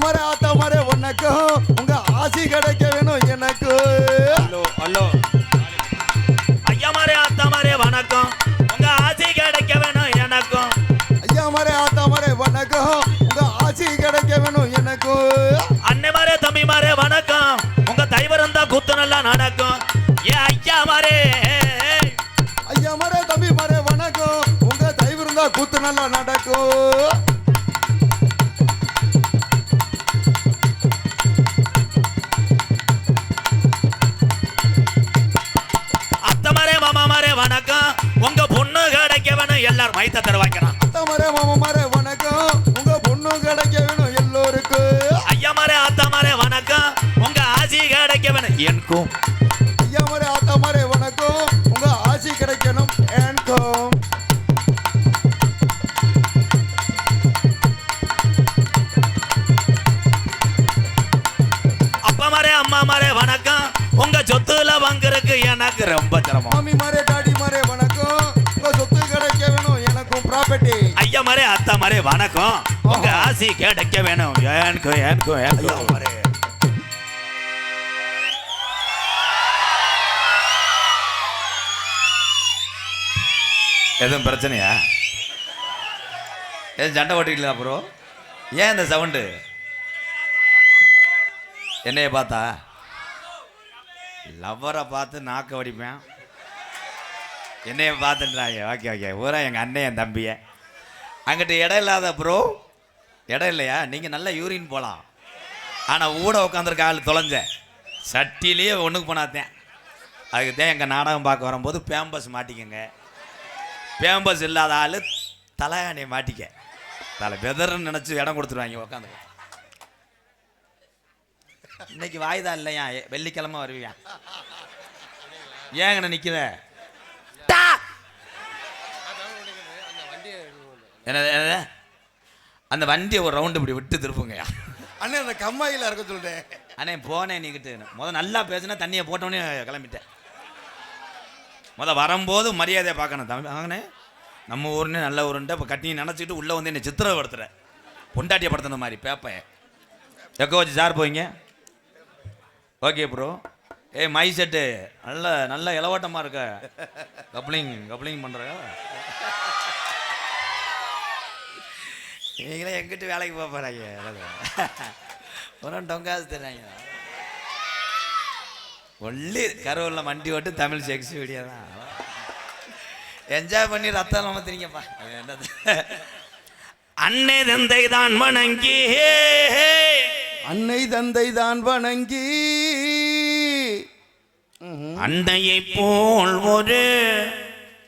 மரே ஆத்தா மரே வணக்கம் உங்க ஆசி கிடைக்க வேணும் எனக்கு. ஹலோ ஹலோ ஐயா மரே ஆத்தா மரே வணக்கம் உங்க ஆசி கிடைக்க வேணும் எனக்கும். ஐயா மரே ஆத்தா மரே வணக்கம் உங்க ஆசி கிடைக்க வேணும் எனக்கு. அண்ணே மரே தம்பி மரே வணக்கம் உங்க தைவரம் தான் குத்து நல்லா நடக்கும். ஏ ஐயா மரே ஐயா மரே தம்பி மரே வணக்கம் உங்க தைவரம் தான் குத்து நல்லா நடக்கும். வணக்கம் உங்க பொண்ணு கிடைக்க வேணும் எல்லாரும் மைத்த தருவாய்க்கிறான். அத்தா மரே மாமா மரே வணக்கம் உங்க பொண்ணு கிடைக்க வேணும் எல்லோருக்கும். ஐயா மரே ஆத்தா மரே வணக்கம் உங்க ஆசி கிடைக்க வேணும் எனக்கும். ஐயா மரே ஆத்தா மரே வணக்கம் உங்க ஆசி கிடைக்கணும் எனக்கும். அப்பா மரே அம்மா மரே வணக்கம் உங்க சொத்துல வாங்குறதுக்கு எனக்கு ரொம்ப சிரமம். மாமி மரே டாடி மரே வணக்கம் உங்க சொத்து கிடைக்க வேணும் எனக்கும் ப்ராப்பர்ட்டி. ஐயா மரே அத்தா மரே வணக்கம் உங்க ஆசி கிடைக்க வேணும் எனக்கும் எனக்கும் எனக்கும். மரே எதுவும் பிரச்சனையா? எதுவும் சண்டை ஓட்டிக்கல அப்புறம் ஏன் இந்த சவுண்டு? என்னைய பார்த்தா லவ்வரை பார்த்து நாக்க வடிப்பேன், என்னைய பார்த்துட்டாங்க. ஓகே ஓகே ஊரா எங்கள் அண்ணன் என் தம்பியை அங்கிட்ட இடம் இல்லாத ப்ரோ. இடம் இல்லையா? நீங்கள் நல்லா யூரின் போகலாம், ஆனால் ஊட உட்காந்துருக்க ஆள் தொலைஞ்சேன் சட்டிலேயே ஒன்றுக்கு போனாத்தேன். அதுக்கு தான் எங்கள் நாடகம் பார்க்க வரும்போது பேம்பஸ் மாட்டிக்கங்க, பேம்பஸ் இல்லாத ஆள் தலையானையை மாட்டிக்க, தலை வெதர்ன்னு நினச்சி இடம் கொடுத்துருவாங்க உட்காந்து. இன்னைக்கு வாய்தா இல்லையா? வெள்ளிக்கிழமை வருவியா? ஏங்கண்ணா நிற்கிற? என்ன அந்த வண்டியை ஒரு ரவுண்டு இப்படி விட்டு திருப்புங்க அண்ணே. அந்த கம்மாயில் இருக்க சொல்லிட்டேன் அண்ணே. போனேன் நீக்கிட்டு முதல் நல்லா பேசுனா தண்ணியை போட்டோன்னே கிளம்பிட்டேன். வரும்போது மரியாதையை பார்க்கணும் தம்பி. வாங்கண்ணே நம்ம ஊர்னே நல்ல ஊருன்ட்டு இப்போ கட்டி நினச்சிக்கிட்டு உள்ளே வந்து என்னை சித்திரப்படுத்துகிற பொண்டாட்டியை படுத்துன மாதிரி பேப்பைய எக்கோ வச்சு சார் போவீங்க. Okay bro. மை செட்டு நல்ல நல்ல இலவட்டமாக இருக்க, கப்ளிங் கப்ளிங் பண்ணுற நீங்களே எங்கிட்ட வேலைக்கு போகிறாங்க. ஒன்றும் டொங்காசு தர்றாங்க. ஒல்லி கருவில் வண்டி ஓட்டு தமிழ் செக்ஸ் வீடியோ தான் என்ஜாய் பண்ணி ரத்தம் நம்ம தெரியுங்கப்பா. என்னது அன்னை தந்தை தான் வணங்கி, அன்னை தந்தை தான் வணங்கி, அன்னையை போல் ஒரு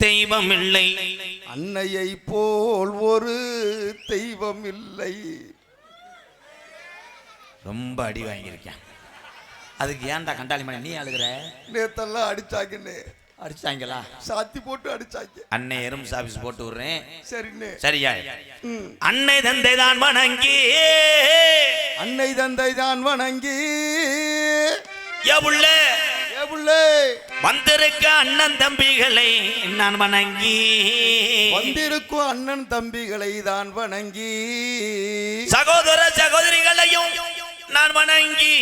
தெய்வம் இல்லை, அன்னையை போல் ஒரு தெய்வம் இல்லை. ரொம்ப அடி வாங்கியிருக்கேன். அதுக்கு ஏன்டா கண்டாளி மணி நீ அழுகிற? நேத்தெல்லாம் அடிச்சாங்கன்னு. அடிச்சாங்களா? சாத்தி போட்டு அடிச்சாங்க. அன்னை எறும் சாபிஸ் போட்டு விடுறேன். சரிண்ணே. சரியா? அன்னை தந்தை தான் வணங்கி, அன்னை தந்தை தான் வணங்கி, எவுள்ளே எவுள்ளே வந்திருக்க அண்ணன் தம்பிகளை நான் வணங்கி, வந்திருக்கும் அண்ணன் தம்பிகளை தான் வணங்கி, சகோதர சகோதரிகளையும் நான் வணங்கி,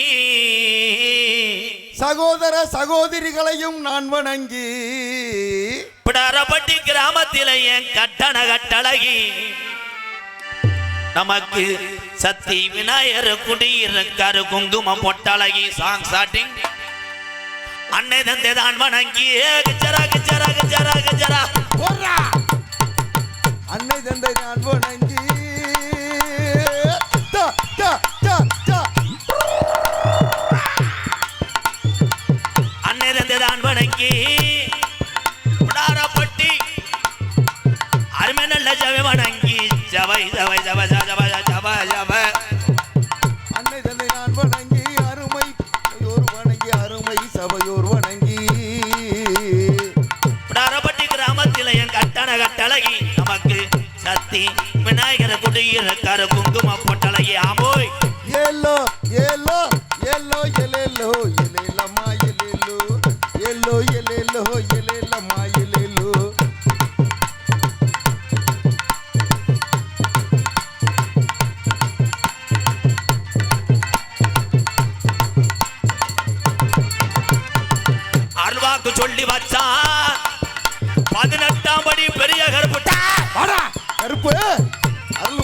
சகோதர சகோதரிகளையும் நான் வணங்கி, பிடாரப்பட்டி கிராமத்திலே என் கட்டண கட்டழகி நமக்கு சக்தி விநாயகர் குடியிருக்காரு குங்குமம் பொட்டழகி சாங் ஸ்டார்டிங். அன்னை தந்தை தான் வணங்கி, கிச்சரா கிச்சரா கிச்சரா கிச்சரா போறா. அன்னை தந்தை நான் வணங்கி, அன்னை தந்தை தான் வணங்கி, பிடாரப்பட்டி அருமை நல்ல ஜவை வணங்கி, ஜவை ஜவை ஜவை ஜவை ஜவை ஜவை. அன்னை தந்தை நான் வணங்கி, அருமை சபையோர் வணங்கி, அருமை சபையோர் வணங்கி, பிடாரப்பட்டி கிராமத்தில் என் கட்டண கட்டழகி நமக்கு சக்தி விநாயகர் குடியிருக்காரு குங்கும பொட்டழகி. ஆமோய் ஏலோ ஏலோ ஏலோ எலேலோ எலேலம்மா எலேலோ ஏலோ எலேலோ எலேலம்மா எலேலோ.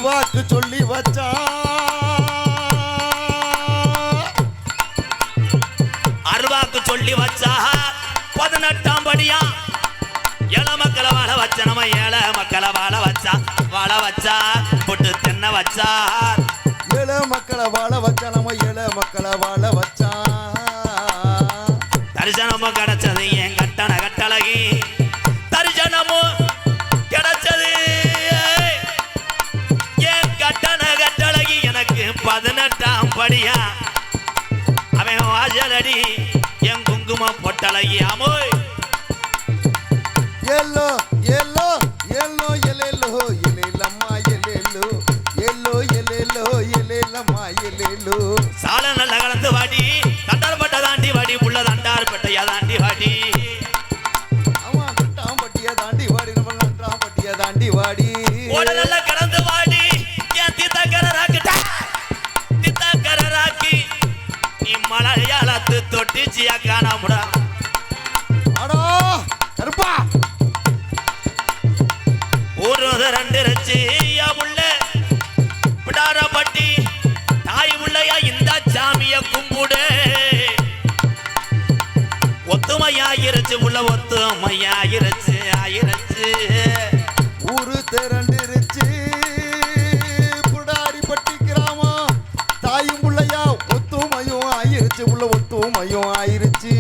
அருவாக்கு சொல்லி வச்சான், அருவாக்கு சொல்லி வச்சா 18ஆம் படியா ஏழ மக்களை வாழ வச்ச நம்ம ஏழ மக்களை வாழ வச்சா பொட்டு தென்ன வச்சா ஏழை மக்களை வாழ வச்சா நம்ம ஏழை மக்களை வாழ வச்சான். தரிசனமும் கிடைச்சது என் கட்டண கட்டழகி, தரிசனமும் கிடைச்சது என் கட்டண கட்டழகி. எனக்கு 18ஆம் படியா அவன் வாசலடி என் குங்குமம் பொட்டழகி. அமோய் எல்லோ எல்லோ எல்லோ எலேலோ எலேலம்மா எலேலோ எல்லோ எலேலோ எலேலம்மா எலேலோ. சால நல்ல கலந்து வாடி தண்டார்பட்ட தாண்டி வாடி உள்ள தண்டார்பட்டையா தாண்டி வாடி. ஆமா கட்டாம்பட்டிய தாண்டி வாடி நம்ம கட்டாம்பட்டிய தாண்டி வாடி. ஓட நல்ல கலந்து வாடி என் தித்தக்கர ராக்கி நீ மலையாளத்து தொட்டிச்சியா காணாமுடா. அடா கருப்பா ஒரு ரெண்டு ரச்சி உள்ள பிடாரப்பட்டி தாய் உள்ளயா இந்த சாமிய கும்பிடு. ஒத்துமையாயிருச்சு உள்ள ஒத்துமையாயிருச்சு ஆயிருச்சு. ஊரு திரண்டிருச்சு புடாரிப்பட்டி கிராமம் தாயும் உள்ளயா ஒத்துமையும் ஆயிருச்சு உள்ள ஒத்துமையும் ஆயிருச்சு.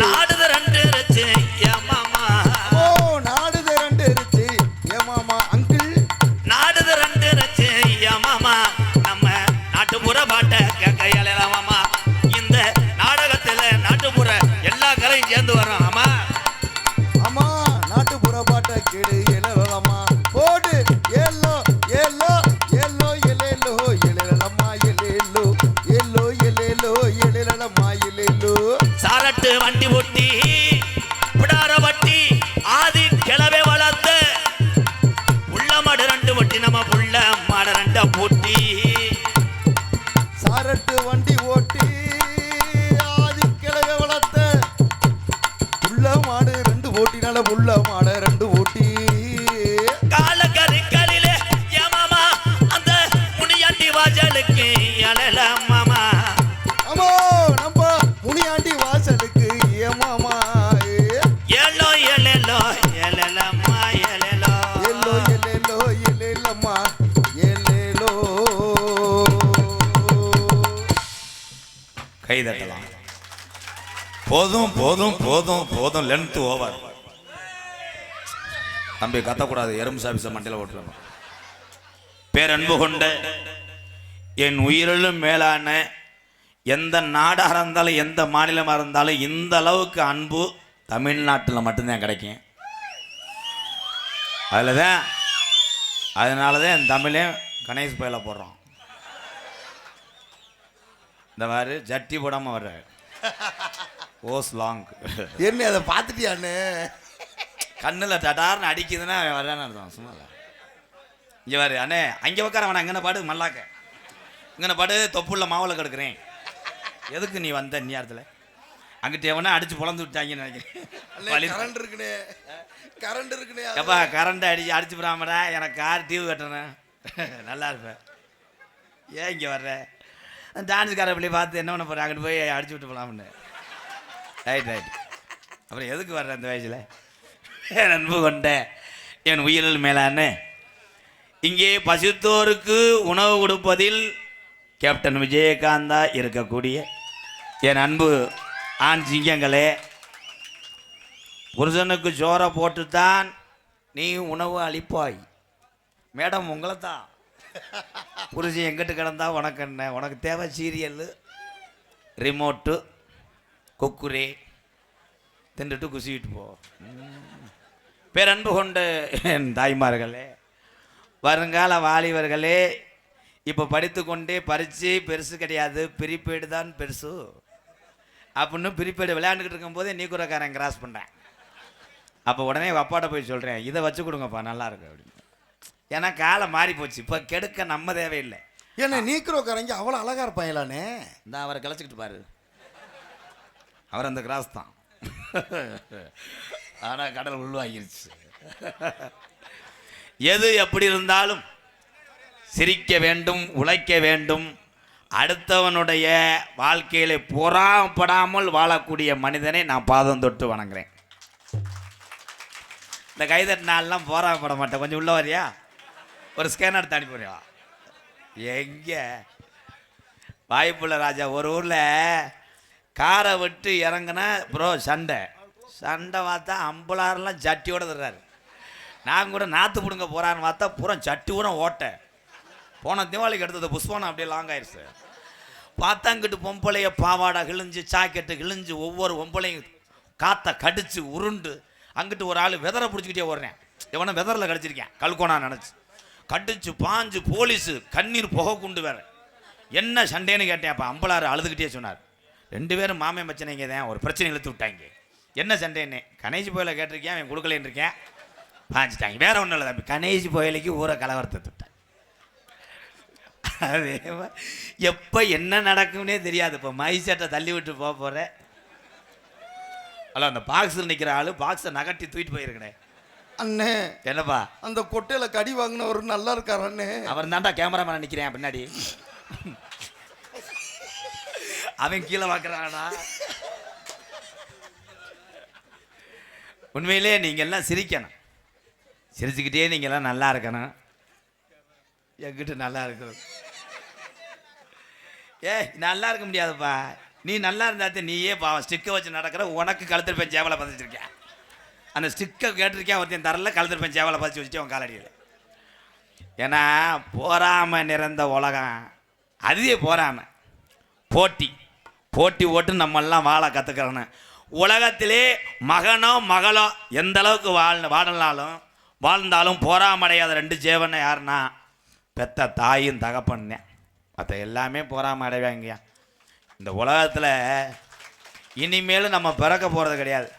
நாடு ரெண்டு ரச்சு என் மாமா, ஓ நாடு திரண்டிருச்சு ஏ மாமா அங்கிள். நாடு ரெண்டு ரச்சு என் மாமா, நம்ம நாட்டுப்புற பாட்டை கேட்க இயலாமாமா. இந்த நாடகத்துல நாட்டுப்புற எல்லா கலையும் சேர்ந்து வரோம். ஆமா ஆமா நாட்டுப்புற பாட்டை கேடு எழலம்மா போடு எல்லோ எல்லோ எல்லோ எலேலோ எழலம்மா எலேலோ எல்லோ எலேலோ எழலம்மா எலேலோ. சாரட்டு வண்டி ஒட்டி பிடார வட்டி ஆதி கிளவே வளர்த்த உள்ள மாடு ரெண்டு ஒட்டி நம்ம புள்ள மாடு ரெண்ட பூட்டி. சாரட்டு வண்டி ஓட்டி ஆதிக்கிழக வளர்த்த புள்ள மாடு ரெண்டு ஓட்டினால புள்ள மாடு ரெண்டு ஓட்டி. கால கறிக்கலிலே ஏமாமா அந்த முனியாண்டி வாஜலுக்கு அழல மாமா. அம்மா நம்ம முனியாண்டி வாசலுக்கு ஏ மாமா ஏலோ ஏலேலோ ஏலேலம்மா ஏலேலோ எல்லோ எலேலோ எலேலம்மா எலேலோ. கை தட்டலாம். போதும் போதும் போதும் போதும் லென்த் ஓவர். தம்பி கத்தக்கூடாது, எறும்பு சாபிச மண்டையில் ஓட்டுறோம். பேரன்பு கொண்ட என் உயிரிலும் மேலான எந்த நாடாக இருந்தாலும் எந்த மாநிலமாக இருந்தாலும் இந்த அளவுக்கு அன்பு தமிழ்நாட்டில் மட்டும்தான் கிடைக்கும். அதனால தான் என் தமிழே கணேஷ் பயில போடுறோம். இந்த மாதிரி ஜட்டி போடாமல் வர்ற ஓஸ் லாங் என்ன அதை பார்த்துட்டியான்னு கண்ணில் டடார்னு அடிக்குதுன்னா வர்றான்னு அர்த்தம். சும்மா இல்லை. இங்கே வரு அண்ணே அங்கே உட்கார வேணாம், இங்கே பாடு மல்லாக்க, இங்கே பாடு தொப்புள்ள மாவில் கெடுக்குறேன். எதுக்கு நீ வந்த நேரத்தில் அங்கிட்ட எவனா அடிச்சு பொழந்து விட்டாங்கன்னு நினைக்கிறேன். கரண்ட் இருக்குனே கரண்ட் இருக்குனே எப்பா கரண்ட் அடிச்சு விடாமடா, எனக்கு கார் டிவி கட்டணும் நல்லா இருப்பேன். ஏன் இங்கே வர்ற டான்ஸுக்கார பிள்ளை பார்த்து என்ன பண்ண போகிறேன், அங்கிட்டு போய் அடிச்சு விட்டு போகலாம்னு. Right right. அப்புறம் எதுக்கு வர்ற இந்த வயசில்? அன்பு கொண்ட என் உயிரில் மேலான இங்கே பசித்தோருக்கு உணவு கொடுப்பதில் கேப்டன் விஜயகாந்தா இருக்கக்கூடிய என் அன்பு ஆண் சிங்கங்களே, புருஷனுக்கு சோறை போட்டுத்தான் நீ உணவு அளிப்பாய். மேடம் உங்களை தான் புருஷன் எங்கிட்டு கிடந்தா உனக்கு என்ன, உனக்கு தேவை சீரியல் ரிமோட்டு குக்குரே தின்றுட்டு குசிக்கிட்டு போ. பேரன்பு கொண்ட என் தாய்மார்களே, வருங்கால வாலிபர்களே, இப்போ படித்து கொண்டே பரிச்சு பெருசு கிடையாது, பிரிப்பேடு தான் பெருசு அப்படின்னு பிரிப்பேடு விளையாண்டுக்கிட்டு இருக்கும்போதே நீ குறக்காரன் கிராஸ் பண்ணுறேன். அப்போ உடனே அப்பாட்ட போய் சொல்கிறேன், இதை வச்சு கொடுங்கப்பா நல்லா இருக்கு அப்படின்னு. ஏன்னா காலம் மாறி போச்சு, இப்போ கெடுக்க நம்ம தேவையில்லை. ஏன்னா நீக்கிறோக்காரங்க அவ்வளோ அழகா இருப்பாங்களானே. இந்த அவரை கிளச்சிக்கிட்டு பாரு, அவர் அந்த கிராஸ் தான். ஆனால் கடல் உள்வாங்கிருச்சு. எது எப்படி இருந்தாலும் சிரிக்க வேண்டும், உழைக்க வேண்டும், அடுத்தவனுடைய வாழ்க்கையில பொறாமப்படாமல் வாழக்கூடிய மனிதனை நான் பாதம் தொட்டு வணங்குறேன். இந்த கைதட்டினாலாம் பொறாமப்பட மாட்டேன். கொஞ்சம் உள்ள வரியா? ஒரு ஸ்கேனர் எடுத்து அனுப்பிடுறியா? எங்கே வாய்ப்புள்ள ராஜா ஒரு ஊரில் காரை விட்டு இறங்குனா ப்ரோ சண்டை பார்த்தா அம்புலாரெலாம் சட்டியோட தர்றாரு. நான் கூட நாற்று பிடுங்க போகிறான்னு பார்த்தா பூரா சட்டி கூட ஓட்டை. போன தீபாவளிக்கு எடுத்தது புஷ்பம் அப்படியே லாங் ஆயிடுச்சு. பார்த்தா அங்கிட்டு பொம்பளைய பாவாடை கிழிஞ்சு சாக்கெட்டு கிழிஞ்சு ஒவ்வொரு பொம்பளையும் காற்றை கடிச்சு உருண்டு அங்கிட்டு ஒரு ஆள் வெதரை பிடிச்சிக்கிட்டே ஓடுறேன். எவனை வெதரில் கடிச்சிருக்கேன் கல்கோனா நினச்சி கடிச்சு பாஞ்சு போலீஸு கண்ணீர் புகை கொண்டு வேற. என்ன சண்டேன்னு கேட்டேன். அப்போ அம்பலாறு அழுதுகிட்டே சொன்னார், 2 பேரும் மாமே மச்சனைங்க தான் ஒரு பிரச்சனை இழுத்து விட்டாங்க. என்ன சண்டேன்னு கணேசி புயலை கேட்டிருக்கேன், அவன் கொடுக்கலேன்னு இருக்கேன், பாஞ்சிட்டாங்க. வேற ஒன்றும் இல்லை தம்பி, கணேசி புயலைக்கு ஊரை கலவரத்தை விட்டான். அதே எப்போ என்ன நடக்கும்னே தெரியாது. இப்போ மைசட்டை தள்ளி விட்டு போக போகிறேன். அல்ல அந்த பாக்ஸில் நிற்கிற ஆள் பாக்ஸை நகட்டி தூக்கிட்டு போயிருக்கேன். அண்ணே என்னப்பா அந்த கொட்டையில கடி வாங்கினவர் நல்லா இருக்கார் அண்ணே. அவர் தான்டா கேமராமேன் நிற்கிறேன் பின்னாடி. அவன் கீழே பார்க்குறானா? உண்மையிலே நீங்கள் எல்லாம் சிரிக்கணும். சிரிச்சுக்கிட்டே நீங்கள் எல்லாம் நல்லா இருக்கணும். என்கிட்ட நல்லா இருக்கணும். நல்லா இருக்க முடியாதுப்பா. நீ நல்லா இருந்தாத்தே நீயே பாவம். ஸ்டிக்கை வச்சு நடக்கிற உனக்கு கழுத்திருப்பேன் சேவலை பதிச்சிருக்கேன். அந்த ஸ்டிக்கை கேட்டிருக்கேன் ஒருத்தன் தரல, கழுத்திருப்பேன் சேவலை பதிச்சு வச்சுட்டு அவன் காலடியில். ஏன்னா போராம நிறைந்த உலகம். அதுவே போராம போட்டி ஓட்டு நம்மெல்லாம் வாழ கற்றுக்கிறோன்னு. உலகத்திலே மகனோ மகளோ எந்த அளவுக்கு வாழ்ந்தாலும் போராமடையாத 2 ஜீவனை யாருன்னா பெத்த தாயும் தகப்பன்னேன். மற்ற எல்லாமே போராம அடைவாங்கய்யா. இந்த உலகத்தில் இனிமேலும் நம்ம பிறக்க போகிறது கிடையாது.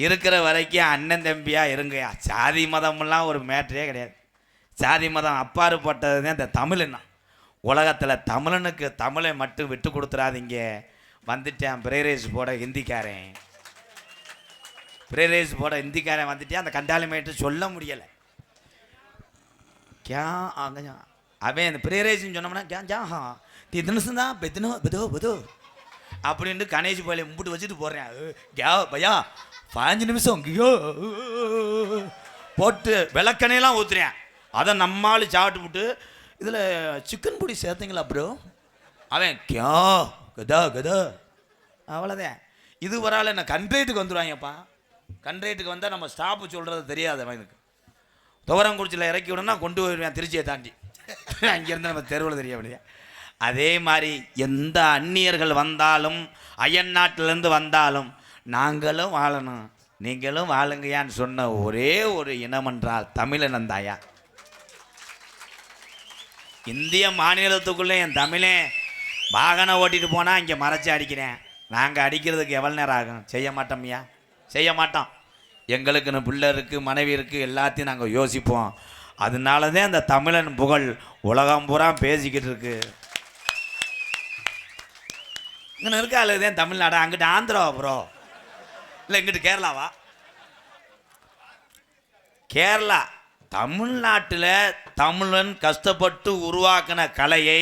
இருக்கிற வரைக்கும் அண்ணன் தம்பியாக இருங்கய்யா. சாதி மதம்லாம் ஒரு மேட்டரே கிடையாது. சாதி மதம் அப்பாறுபட்டது தான் இந்த தமிழ்னா. உலகத்தில் தமிழனுக்கு தமிழை மட்டும் விட்டு கொடுத்துடாதீங்க. வந்துட்டேன் பிரேரேஸ் போட ஹிந்திக்காரன் வந்துட்டேன். அந்த கண்டாலிமேட்டு சொல்ல முடியலை. அவன் அந்த பிரேரேஸ்ன்னு சொன்னோம்னா அப்படின்ட்டு கணேஷ் போயில மும்பிட்டு வச்சுட்டு போடுறேன். பையா 5 நிமிஷம் போட்டு விளக்கணையெல்லாம் ஊற்றுறேன். அதை நம்மால் சாப்பிட்டு விட்டு இதில் சிக்கன் பொடி சேர்த்தீங்களா ப்ரோ? அவன் கதா அவ்வளோதான். இது வரால என்ன கண்ட்ரேட்டுக்கு வந்துடுவாங்கப்பா. கண்ட்ரேட்டுக்கு வந்தால் நம்ம ஸ்டாப்பு சொல்கிறது தெரியாது. அவனுக்கு துவரங்குறிச்சியில் இறக்கி விடனா கொண்டு போயிடுவேன் திருச்சியை தாண்டி. அங்கேருந்து நம்ம தெருவில் தெரிய முடியாது. அதே மாதிரி எந்த அந்நியர்கள் வந்தாலும் அயன் நாட்டிலேருந்து வந்தாலும் நாங்களும் வாழணும், நீங்களும் வாழுங்கயான்னு சொன்ன ஒரே ஒரு இனம் என்றால் தமிழனந்தாயா. இந்திய மாநிலத்துக்குள்ளே என் தமிழே வாகனம் ஓட்டிகிட்டு போனால் இங்கே மறைச்சி அடிக்கிறேன். நாங்கள் அடிக்கிறதுக்கு எவ்வளோ நேரம் ஆகும்? செய்ய மாட்டோம்யா, செய்ய மாட்டோம். எங்களுக்குன்னு பிள்ளை இருக்குது, மனைவி இருக்குது, எல்லாத்தையும் நாங்கள் யோசிப்போம். அதனால தான் அந்த தமிழன் புகழ் உலகம் பூரா பேசிக்கிட்டு இருக்கு. இங்கே இருக்க தான் தமிழ்நாடு. அங்கிட்டு ஆந்திராவா ப்ரோ? இல்லை இங்கிட்டு கேரளாவா? கேரளா. தமிழ்நாட்டில் தமிழன் கஷ்டப்பட்டு உருவாக்கின கலையை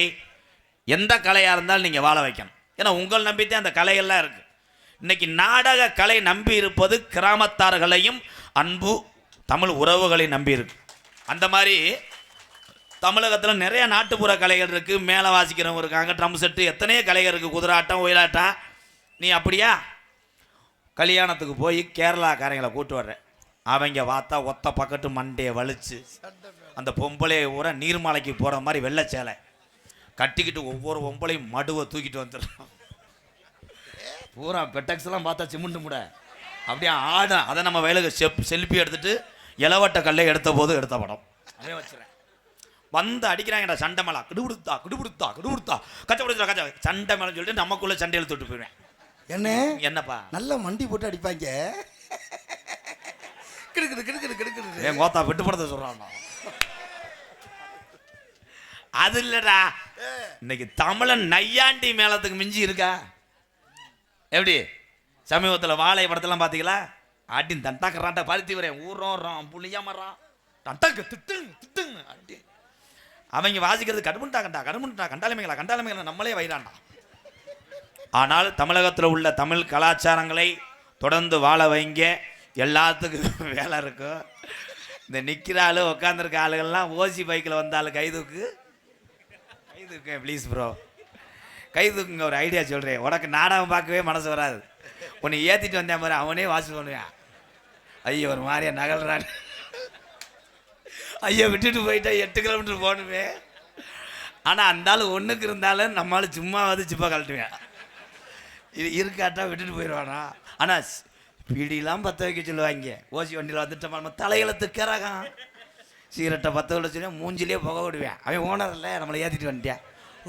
எந்த கலையாக இருந்தாலும் நீங்கள் வாழ வைக்கணும். ஏன்னா உங்கள் நம்பித்தான் அந்த கலைகள்லாம் இருக்குது. இன்னைக்கு நாடக கலை நம்பி இருப்பது கிராமத்தார்களையும் அன்பு தமிழ் உறவுகளை நம்பி இருக்கு. அந்த மாதிரி தமிழகத்தில் நிறைய நாட்டுப்புற கலைகள் இருக்குது. மேலே வாசிக்கிறவங்க இருக்காங்க, ட்ரம் செட்டு, எத்தனையோ கலைகள் இருக்குது, குதிராட்டம், ஒயிலாட்டம். நீ அப்படியா கல்யாணத்துக்கு போய் கேரளாக்காரங்களை கூட்டு வர்ற, அவங்க பார்த்தா ஒத்த பக்கத்து மண்டையை வலிச்சு அந்த பொம்பளையை ஊற நீர்மலைக்கு போகிற மாதிரி வெள்ளை சேலை கட்டிக்கிட்டு ஒவ்வொரு பொம்பளையும் மடுவை தூக்கிட்டு வந்துடுறான். பூரா பெட்டக்ஸ்லாம் பார்த்தா சிமெண்ட் முட அப்படியே ஆடும். அதை நம்ம வயலுக்கு செல்ஃபி எடுத்துகிட்டு இளவட்ட கல்லை எடுத்த போது எடுத்த படம் அதே வச்சுறேன். வந்து அடிக்கிறாங்கடா சண்டை மேலே, கிடுபிடுத்தா கச்சா சண்டை மேலே சொல்லிட்டு நமக்குள்ளே சண்டை இழுத்து விட்டு போயிடுவேன். என்னப்பா நல்ல மண்டி போட்டு அடிப்பாங்க. என் கோத்தா விட்டு படத்தை சொல்கிறான். அது இல்லடா, இன்னைக்கு தமிழன் நையாண்டி மேளத்துக்கு மிஞ்சி இருக்கா? எப்படி சமீபத்தில் வாழை படத்தெல்லாம் பார்த்தீங்களா? ஆட்டின் தண்டாக்கறான்ட்ட பருத்தி வரேன் ஊரோம் புளியா மரம் தண்டாக்கு திட்டுங்க அடி. அவங்க வாசிக்கிறது கடுமுண்டா கண்டாலமைகளா நம்மளே வைராண்டா. ஆனால் தமிழகத்தில் உள்ள தமிழ் கலாச்சாரங்களை தொடர்ந்து வாழ வைங்க. எல்லாத்துக்கும் வேலை இருக்கும். இந்த நிற்கிற ஆளு உட்காந்துருக்க ஆளுகள்லாம் ஓசி பைக்கில் வந்தாலும் கைதுக்கு ப்ளீஸ் ப்ரோ, கைதுக்குங்க. ஒரு ஐடியா சொல்கிறேன், உனக்கு நாடகம் பார்க்கவே மனசு வராது. உன்னை ஏற்றிட்டு வந்தேன் மாதிரி அவனே வாசி பண்ணுவேன். ஐயோ ஒரு மாதிரியா நகல்றான், ஐயோ விட்டுட்டு போயிட்டா 8 கிலோமீட்டர் போகணுமே. ஆனால் அந்த ஆள் ஒன்றுக்கு இருந்தாலும் நம்மளால் சும்மாவது சிப்பா கழட்டுவேன். இது இருக்காட்டா விட்டுட்டு போயிடுவானா. ஆனால் பீடிலாம் பற்ற வைக்க சொல்லுவாங்க. ஓசி வண்டியில் வந்துட்டோம் நம்ம தலைகளை திக்கிறகான். சிகரெட்டை பற்ற விட சொல்லி மூஞ்சிலே புகை விடுவேன். அவன் ஓனர் இல்லை, நம்மளை ஏற்றிட்டு வந்துட்டேன்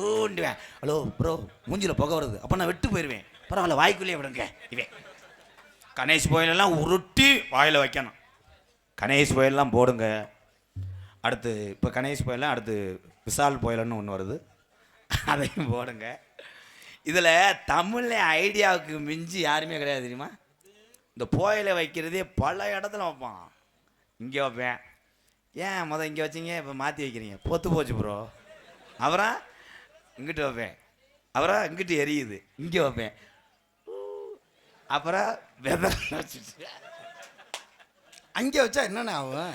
ஊண்டுவேன். ஹலோ ப்ரோ மூஞ்சில் புகை வருது, அப்போ நான் விட்டு போயிடுவேன். பரவாயில்ல வாய்க்குள்ளேயே விடுங்க. இவன் கணேஷ் புயலெல்லாம் உருட்டி வாயில் வைக்கணும். கணேஷ் புயலெல்லாம் போடுங்க. அடுத்து இப்போ கணேஷ் புயலாம், அடுத்து விசால் புயலன்னு ஒன்று வருது, அதையும் போடுங்க. இதில் தமிழ் ஐடியாவுக்கு மிஞ்சி யாருமே கிடையாது தெரியுமா. இந்த புயலை வைக்கிறதே பல இடத்துல வைப்பான். இங்கே வைப்பேன், ஏன் இங்கே வச்சிங்க இப்போ மாற்றி வைக்கிறீங்க, பொத்து போச்சு ப்ரோ. அப்புறம் இங்கிட்டு வைப்பேன், அப்புறம் இங்கிட்டு எரியுது, இங்கே வைப்பேன், அப்புறம் வெதர் வச்சுட்டு அங்கே வச்சா என்னென்ன ஆகும்.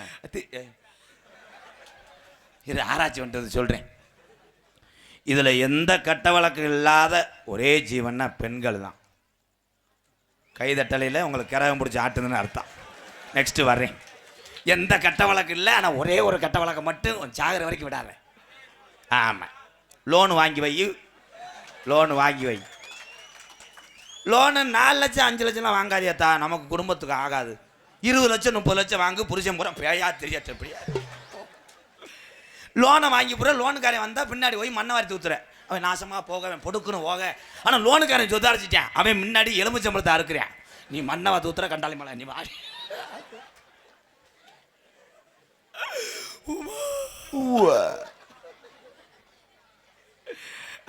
இது ஆராய்ச்சி வந்துட்டு சொல்கிறேன். இதில் எந்த கட்ட வழக்கு இல்லாத ஒரே ஜீவன்னா பெண்கள் தான். கைதட்டலையில் உங்களுக்கு கிரகம் பிடிச்சி ஆட்டுதுன்னு அர்த்தம். நெக்ஸ்ட்டு வர்றேன். எந்த கட்ட வழக்கு இல்லை, ஆனால் ஒரே ஒரு கட்ட வழக்கை மட்டும் சாகிற வரைக்கும் விடாத. ஆமாம், லோன் வாங்கி வை, லோன் வாங்கி வை. லோனு 4 லட்சம் 5 லட்சம்லாம் வாங்காதியாத்தா, நமக்கு குடும்பத்துக்கு ஆகாது. 20 லட்சம் 30 லட்சம் வாங்கு, புருஷன் பூரா பேயா தெரியாட்ட எப்படியா. லோனை வாங்கி பூரா லோனுக்காரன் வந்தால் பின்னாடி போய் மண்ணை வாரி ஊத்துற, அவன் நாசமாக போக, அவன் பொடுக்குன்னு போக. ஆனால் லோனுக்காரன் சொத்தாரிச்சிட்டேன், அவன் முன்னாடி எலுமிச்சம்பளத்தை அறுக்கிறேன். நீ மண்ணை வாத்து ஊத்துற கண்டாளி மலை நீ வாடி.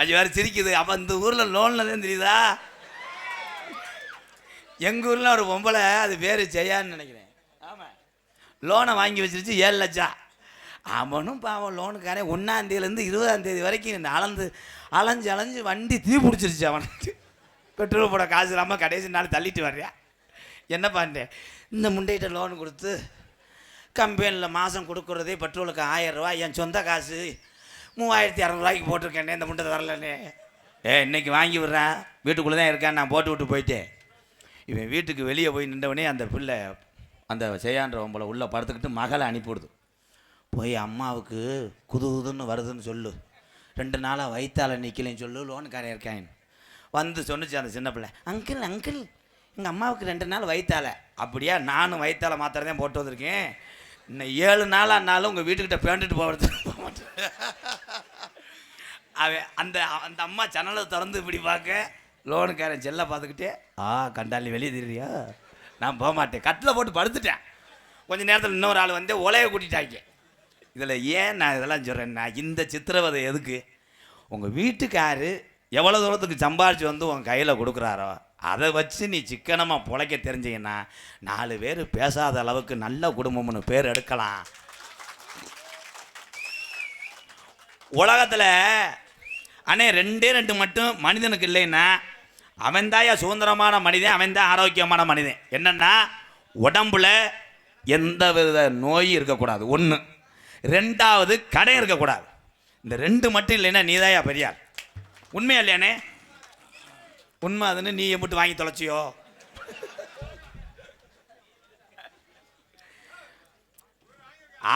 அது வேறு சிரிக்குது. அப்போ இந்த ஊரில் லோனில் தான் தெரியுதா. எங்கள் ஊரில் ஒரு பொம்பளை, அது பேர் ஜெயான்னு நினைக்கிறேன். ஆமாம், லோனை வாங்கி வச்சிருச்சு 7 லட்சம். அவனும் பாவம் லோனுக்காரன் 1ஆம் தேதியிலேருந்து 20ஆம் தேதி வரைக்கும் அலைஞ்சு வண்டி தீ பிடிச்சிருச்சு. அவனுக்கு பெட்ரோல் போட காசு இல்லாமல் கடைசி நாள் தள்ளிட்டு வர்றியா. என்ன பண்ணேன், இந்த முண்டைகிட்ட லோன் கொடுத்து கம்பெனியில் மாதம் கொடுக்குறதே பெட்ரோலுக்கு 1000 ரூபா, என் சொந்த காசு 3200 போட்டிருக்கேனே, இந்த முண்டை வரலனே. இன்னைக்கு வாங்கி விட்றேன், வீட்டுக்குள்ளே தான் இருக்கேன், நான் போட்டு விட்டு போயிட்டேன். இவன் வீட்டுக்கு வெளியே போய் நின்றவனே அந்த பிள்ளை, அந்த செய்யான்றவங்களை உள்ளே படுத்துக்கிட்டு மகளை அனுப்பிவிடுது. போய் அம்மாவுக்கு குதுன்னு வருதுன்னு சொல்லு, 2 நாளாக வயிற்றால நிற்கலைன்னு சொல்லு, லோனுக்காரன் இருக்காங்க. வந்து சொன்னிச்சு அந்த சின்ன பிள்ளை, அங்கிள் எங்கள் அம்மாவுக்கு 2 நாள் வயிற்றால. அப்படியா, நானும் வயிற்றால மாத்திரை தான் போட்டு வந்திருக்கேன். இன்னும் 7 நாளானாலும் உங்கள் வீட்டுக்கிட்ட பேண்டுட்டு போக மாட்டேன். அவன் அந்த அந்த அம்மா ஜன்னலை திறந்து இப்படி பார்க்க, லோனுக்காரன் செல்லை பார்த்துக்கிட்டே, கண்டாளி வெளியே தெரியா, நான் போக மாட்டேன், கட்டில் போட்டு படுத்துட்டேன். கொஞ்சம் நேரத்தில் இன்னொரு ஆள் வந்து ஒலையை கூட்டிட்டாங்க. இதில் ஏன் நான் இதெல்லாம் சொல்கிறேன்னா, இந்த சித்திரவதை எதுக்கு, உங்கள் வீட்டுக்காரு எவ்வளோ தூரத்துக்கு சம்பாரித்து வந்து உங்கள் கையில் கொடுக்குறாரோ அதை வச்சு நீ சிக்கனமாக பிழைக்க தெரிஞ்சிங்கன்னா 4 பேர் பேசாத அளவுக்கு நல்ல குடும்பம்னு பேர் எடுக்கலாம். உலகத்தில் அண்ணே 2 மட்டும் மனிதனுக்கு இல்லைன்னா, அவன் தாயா சுதந்திரமான மனிதன், அவன் தான் ஆரோக்கியமான மனிதன். என்னென்னா, உடம்புல எந்த வித நோயும் இருக்கக்கூடாது, 1. 2வது கடை இருக்கக்கூடாது. இந்த 2 மட்டும் இல்லைன்னா நீதாயா பெரியார். உண்மையா இல்லையானே? உண்மை அதுன்னு நீ எம்பிட்டு வாங்கி தொலைச்சியோ.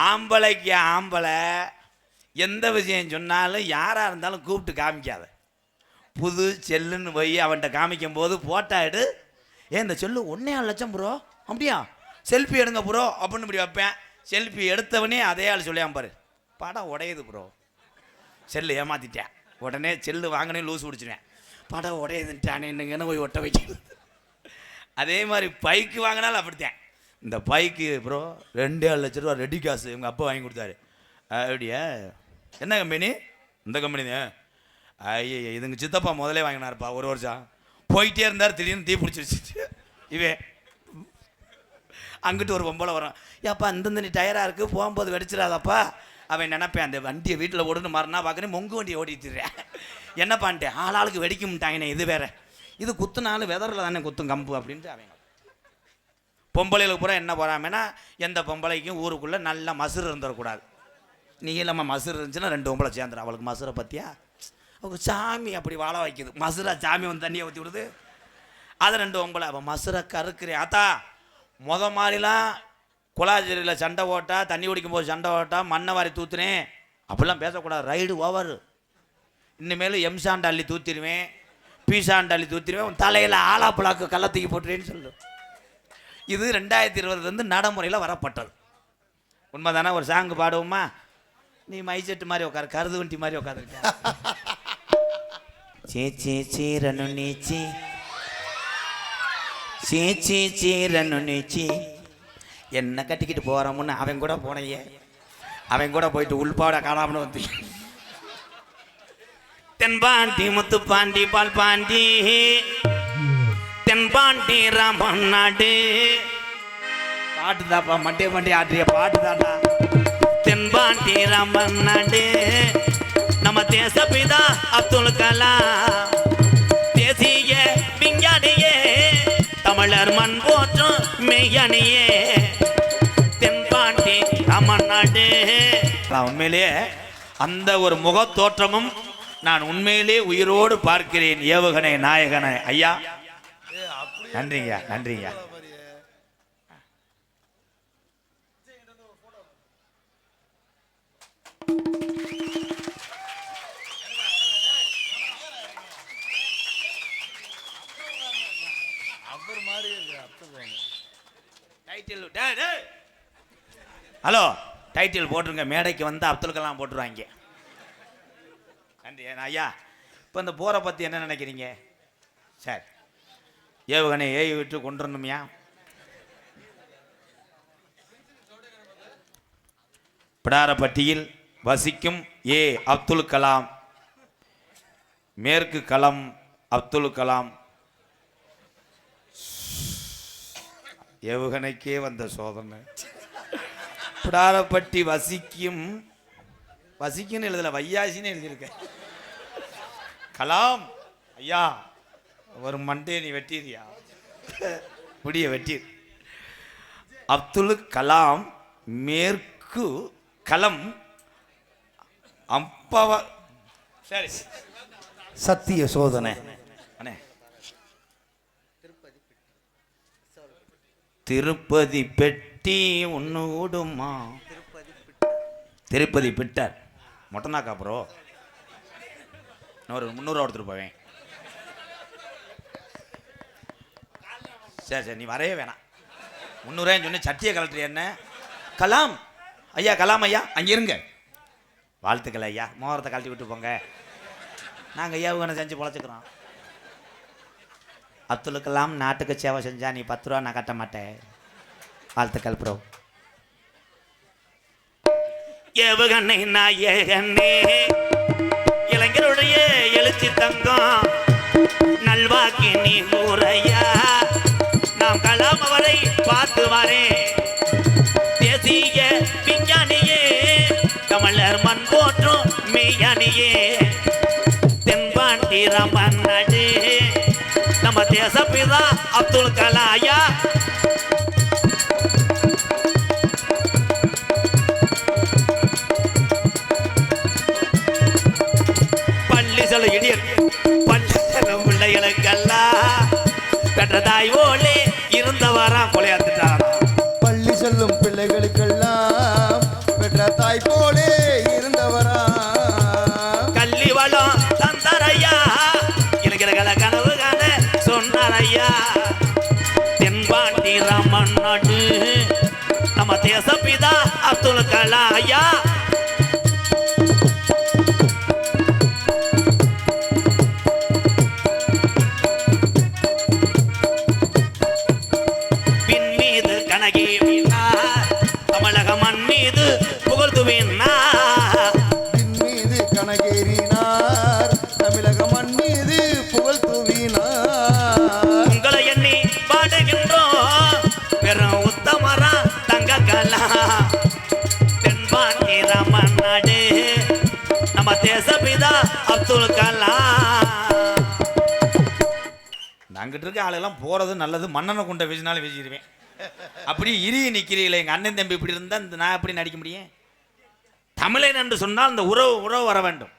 ஆம்பளைக்கு ஆம்பளை எந்த விஷயம் சொன்னாலும் யாராக இருந்தாலும் கூப்பிட்டு காமிக்காத. புது செல்லுன்னு போய் அவன்கிட்ட காமிக்கும் போது போட்டோ எடு, இந்த செல்லு 1.5 லட்சம் ப்ரோ, அப்படியா செல்ஃபி எடுங்க ப்ரோ அப்படின்னு இப்படி வைப்பேன். செல்ஃபி எடுத்தவனே அதே ஆள் சொல்லியாம பாரு, படம் உடையுது ப்ரோ, செல்லு ஏமாத்திட்டேன், உடனே செல்லு வாங்கினே லூஸ் பிடிச்சிடுவேன், படம் உடையுதுன்ட்டானே என்னங்கன்னு போய் ஒட்ட வைக்கிறது. அதே மாதிரி பைக்கு வாங்கினாலும் அப்படித்தான். இந்த பைக்கு ப்ரோ 2.5 லட்ச ரூபா ரெடி காசு எங்கள் அப்பா வாங்கி கொடுத்தாரு. அப்படியா, என்ன கம்பெனி? இந்த கம்பெனி தான். ஐயோ, இதுங்க சித்தப்பா முதலே வாங்கினாருப்பா, 1 வருஷம் போயிட்டே இருந்தார், திடீர்னு தீ பிடிச்சிருச்சு. இவன் அங்கிட்டு ஒரு பொம்பளை வரும், ஏப்பா இந்தந்த நீ டயராக இருக்குது, போகும்போது வெடிச்சிடாதப்பா அவன் நினைப்பேன் அந்த வண்டியை வீட்டில் ஓடுன்னு மறுனா பார்க்குறேன் மொங்கு வண்டியை ஓடிட்டுறேன். என்னப்பான்ட்டேன் ஆளாளுக்கு வெடிக்கும்ட்டாங்கண்ணே. இது வேற, இது குத்துனாலும் வெதரில் தானே குத்தும் கம்பு அப்படின்ட்டு அவங்க. பொம்பளைகளுக்கு பூரா என்ன போகிறாமேனா, எந்த பொம்பளைக்கும் ஊருக்குள்ளே நல்லா மசுறு இருந்துடக்கூடாது. நீளமாக மசுறு இருந்துச்சுன்னா 2 பொம்பளை சேர்ந்துடும். அவளுக்கு மசுரை பற்றியா அவங்க சாமி அப்படி வாழ வைக்குது. மசுரா சாமி வந்து தண்ணியை ஊற்றி விடுது. அது 2 பொம்பளை அவன் மசுரை கறுக்கிறேன். ஆத்தா மாதிரிலாம் குலாச்சேரியில் சண்டை ஓட்டா, தண்ணி குடிக்கும் போது சண்டை ஓட்டா, மண்ணை வாரி தூத்துனேன் அப்படிலாம் பேசக்கூடாது. Ride over. இனிமேல் எம்சாண்டு அள்ளி தூத்திடுவேன், பீசாண்டு அள்ளி தூத்திடுவேன், உன் தலையில் ஆலா புலாக்கு கள்ளத்தூக்கி போட்டுருவேன்னு சொல்லு. இது 2020 நடைமுறையில் வரப்பட்டது. உண்மை தானே? ஒரு சாங்கு பாடுவோமா? நீ மைசெட்டு மாதிரி உட்காரு, கருது வண்டி மாதிரி உட்காந்துருக்க. சீச்சி சீரனு நீச்சி சீச்சி சீரனு நீச்சி என்ன கட்டிக்கிட்டு போகிறோம்னு அவன் கூட போனையே. அவன் கூட போயிட்டு உள்பாட காணாமனு வந்து தென்பாண்டி முத்துப்பாண்டி பால் பாண்டி தென்பாண்டி ராமன் நாடு பாட்டு தாப்பா. மண்டே மண்டே ஆற்றிய பாட்டு தாண்டா. தென்பாண்டி ராமன் நாடு நம்ம தேசப்பிதா அப்துல் கலாம் தேசிய விஞ்ஞானியே தமிழர் மண் போற்றும் மெய்யணியே தென்பாண்டி ராமன் நாடு. உண்மையிலேயே அந்த ஒரு முகத் தோற்றமும் நான் உண்மையிலே உயிரோடு பார்க்கிறேன். ஏவுகணை நாயகனை ஐயா, நன்றிங்க நன்றிங்க. ஹலோ, டைட்டில் போட்டுருங்க. மேடைக்கு வந்து அப்துல் கலாம் போட்டுருவாங்க. நன்றி ஐயா. இப்போ இந்த போரை பற்றி என்ன நினைக்கிறீங்க? சரி, ஏவுகணை ஏவி விட்டு கொண்டுறணுமையா? பிடாரப்பட்டியில் வசிக்கும் அப்துல் கலாம், மேற்கு களம் அப்துல் கலாம், ஏவுகணைக்கே வந்த சோதனை. பிடாரப்பட்டி வசிக்கும்னு எழுதல, வையாசின்னு எழுதியிருக்க. கலாம் ஐயா ஒரு மண்டே நீ வெட்டிறியா? முடிய வெட்டி. அப்துல் கலாம் மேற்கு களம் அம்பவ. சரி, சத்திய சோதனை. அண்ணே, திருப்பதி பெட்டி ஒன்று ஓடுமா? திருப்பதி பிட்டார் மொட்டனாக்கா ப்ரோ. ஒரு 300 எடுத்துட்டு போவேன். சரி சரி, நீ வரையே வேணாம். 300 சொன்ன சட்டியை கலட்டுற என்ன? கலாம் ஐயா, கலாம் ஐயா அங்கே இருங்க. வாழ்த்துக்கள் ஐயா. மோகரத்தை கழட்டி விட்டு போங்க. நாங்கள் ஏவுகணை செஞ்சு பொழைச்சிக்கிறோம். அப்துல் கலாம் நாட்டுக்கு சேவை செஞ்சா நீ 10 ரூபா நான் கட்ட மாட்டேன். வாழ்த்துக்கள் ப்ரோ. ஏவுகணை நாயகனே இளைஞருடைய எழுச்சி தங்கம் நல்வாக்கி நீ ஊரையா நாம் கலாம் அவரை பார்த்து வரேன். தேசிய விஞ்ஞானியே தமிழர் மண் போற்றும் மெய்யானியே தென்பாண்டி ராமன் நாடு நம்ம தேசப்பிதா அப்துல் கலாயா. பிள்ளைகளுக்கெல்லாம் பெற்ற தாய் போலே இருந்தவரா கொலையாத்துட்டார். பள்ளி செல்லும் பிள்ளைகளுக்கெல்லாம் பெற்ற தாய் போலே இருந்தவரா கல்வி வளம் தந்தாரையா இளைஞர்களை கனவு காண சொன்னாரையா. தென்பாண்டி ராமன் நாடு நம்ம தேசப்பிதா அப்துல் கலாயா. தமிழக மண் மீது புகழ்த்துவேனார். தமிழக மண் மீது புகழ்த்துவேனார். உங்களை எண்ணி பாடுகின்றோம் பெரும் உத்தமரா தங்க கலா தென்பாண்டி ராமன் தேசபிதா அப்துல் கலாம். அங்கிட்டு இருக்க ஆளெல்லாம் போறது நல்லது, மன்னனை கொண்ட வீசினாலும் வீசிடுவேன். அப்படி இறுகி நிற்கிறீங்களே, எங்கள் அண்ணன் தம்பி இப்படி இருந்தால் நான் எப்படி நடிக்க முடியும்? தமிழன் என்று சொன்னால் இந்த உறவு வர வேண்டும்.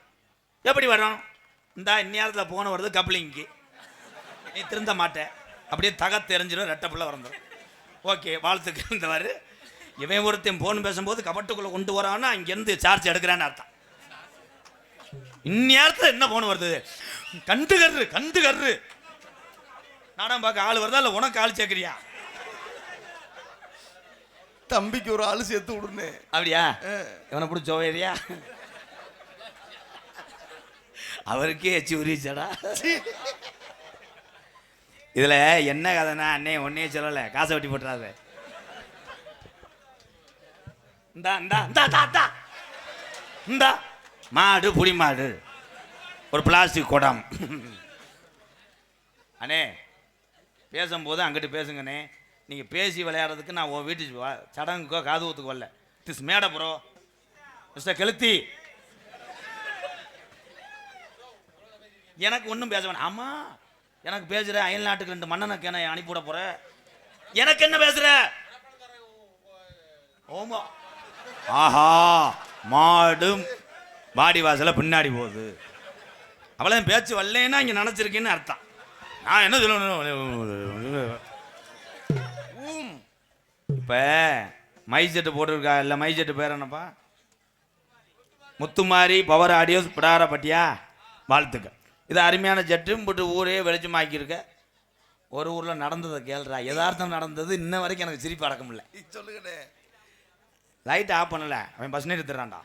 எப்படி வரும்? இந்த இந்நேரத்தில் போன வருது கப்ளிங்க்கு, நீ திருந்த மாட்டேன், அப்படியே தெரிஞ்சிடும், ரெட்டை பிள்ளை வந்துடும். ஓகே, வாழ்த்துக்கள். இருந்தவர் இவன் ஒருத்தன் ஃபோன் பேசும்போது கபட்டுக்குள்ளே கொண்டு வரான்னா அங்கேருந்து சார்ஜ் எடுக்கிறான்னு அர்த்தம். இந்நேரத்தில் என்ன ஃபோன் வருது? கண்டு கர்று நாடகம் பார்க்க ஆள் வருதா இல்லை உனக்கு ஆள் சேர்க்குறியா? தம்பிக்கு ஒரு ஆள் சேர்த்து விடுன்னு. அப்படியா? இவனை பிடிச்ச சோவேரியா? அவருக்கே எச்சு உரிச்சடா. இதுல என்ன கதைனா, அண்ணே ஒன்னே சொல்லல, காசை வெட்டி போட்டுறாத. இந்தா மாடு, புடி மாடு, ஒரு பிளாஸ்டிக் குடம். அண்ணே பேசும்போது அங்கிட்டு பேசுங்கண்ணே. நீங்கள் பேசி விளையாடுறதுக்கு நான் உன் வீட்டு சடங்குக்கோ காது ஊத்துக்கு வரல. திஸ் மேடை ப்ரோ, மிஸ்டர் கெளுத்தி, எனக்கு ஒன்றும் பேச வேணாம். ஆமாம், எனக்கு பேசுகிற அயல் நாட்டுக்கு 2 மன்னனுக்கு என்ன அனுப்பிவிட போகிற? எனக்கு என்ன பேசுகிற? ஓமா, ஆஹா, மாடும் வாடி வாசல பின்னாடி போகுது. அவ்வளோ பேச்சு வரலன்னா இங்கே நினச்சிருக்கேன்னு அர்த்தம். நான் என்ன சொல்லணும்? இப்போ மை செட்டு போட்டிருக்கா இல்லை, மை செட்டு பேர் என்னப்பா? முத்துமாரி பவர் ஆடியோஸ் பிடார பட்டியா, வாழ்த்துக்கள். இது அருமையான ஜெட்டும் போட்டு ஊரே வெளிச்சமாக்கியிருக்க. ஒரு ஊரில் நடந்ததை கேள்றா, யதார்த்தம் நடந்தது. இன்ன வரைக்கும் எனக்கு சிரிப்பு அடக்க முடியல. சொல்லுங்கண்ணே. லைட் ஆஃப் பண்ணல, அவன் பஸ் எடுத்துறான்டா.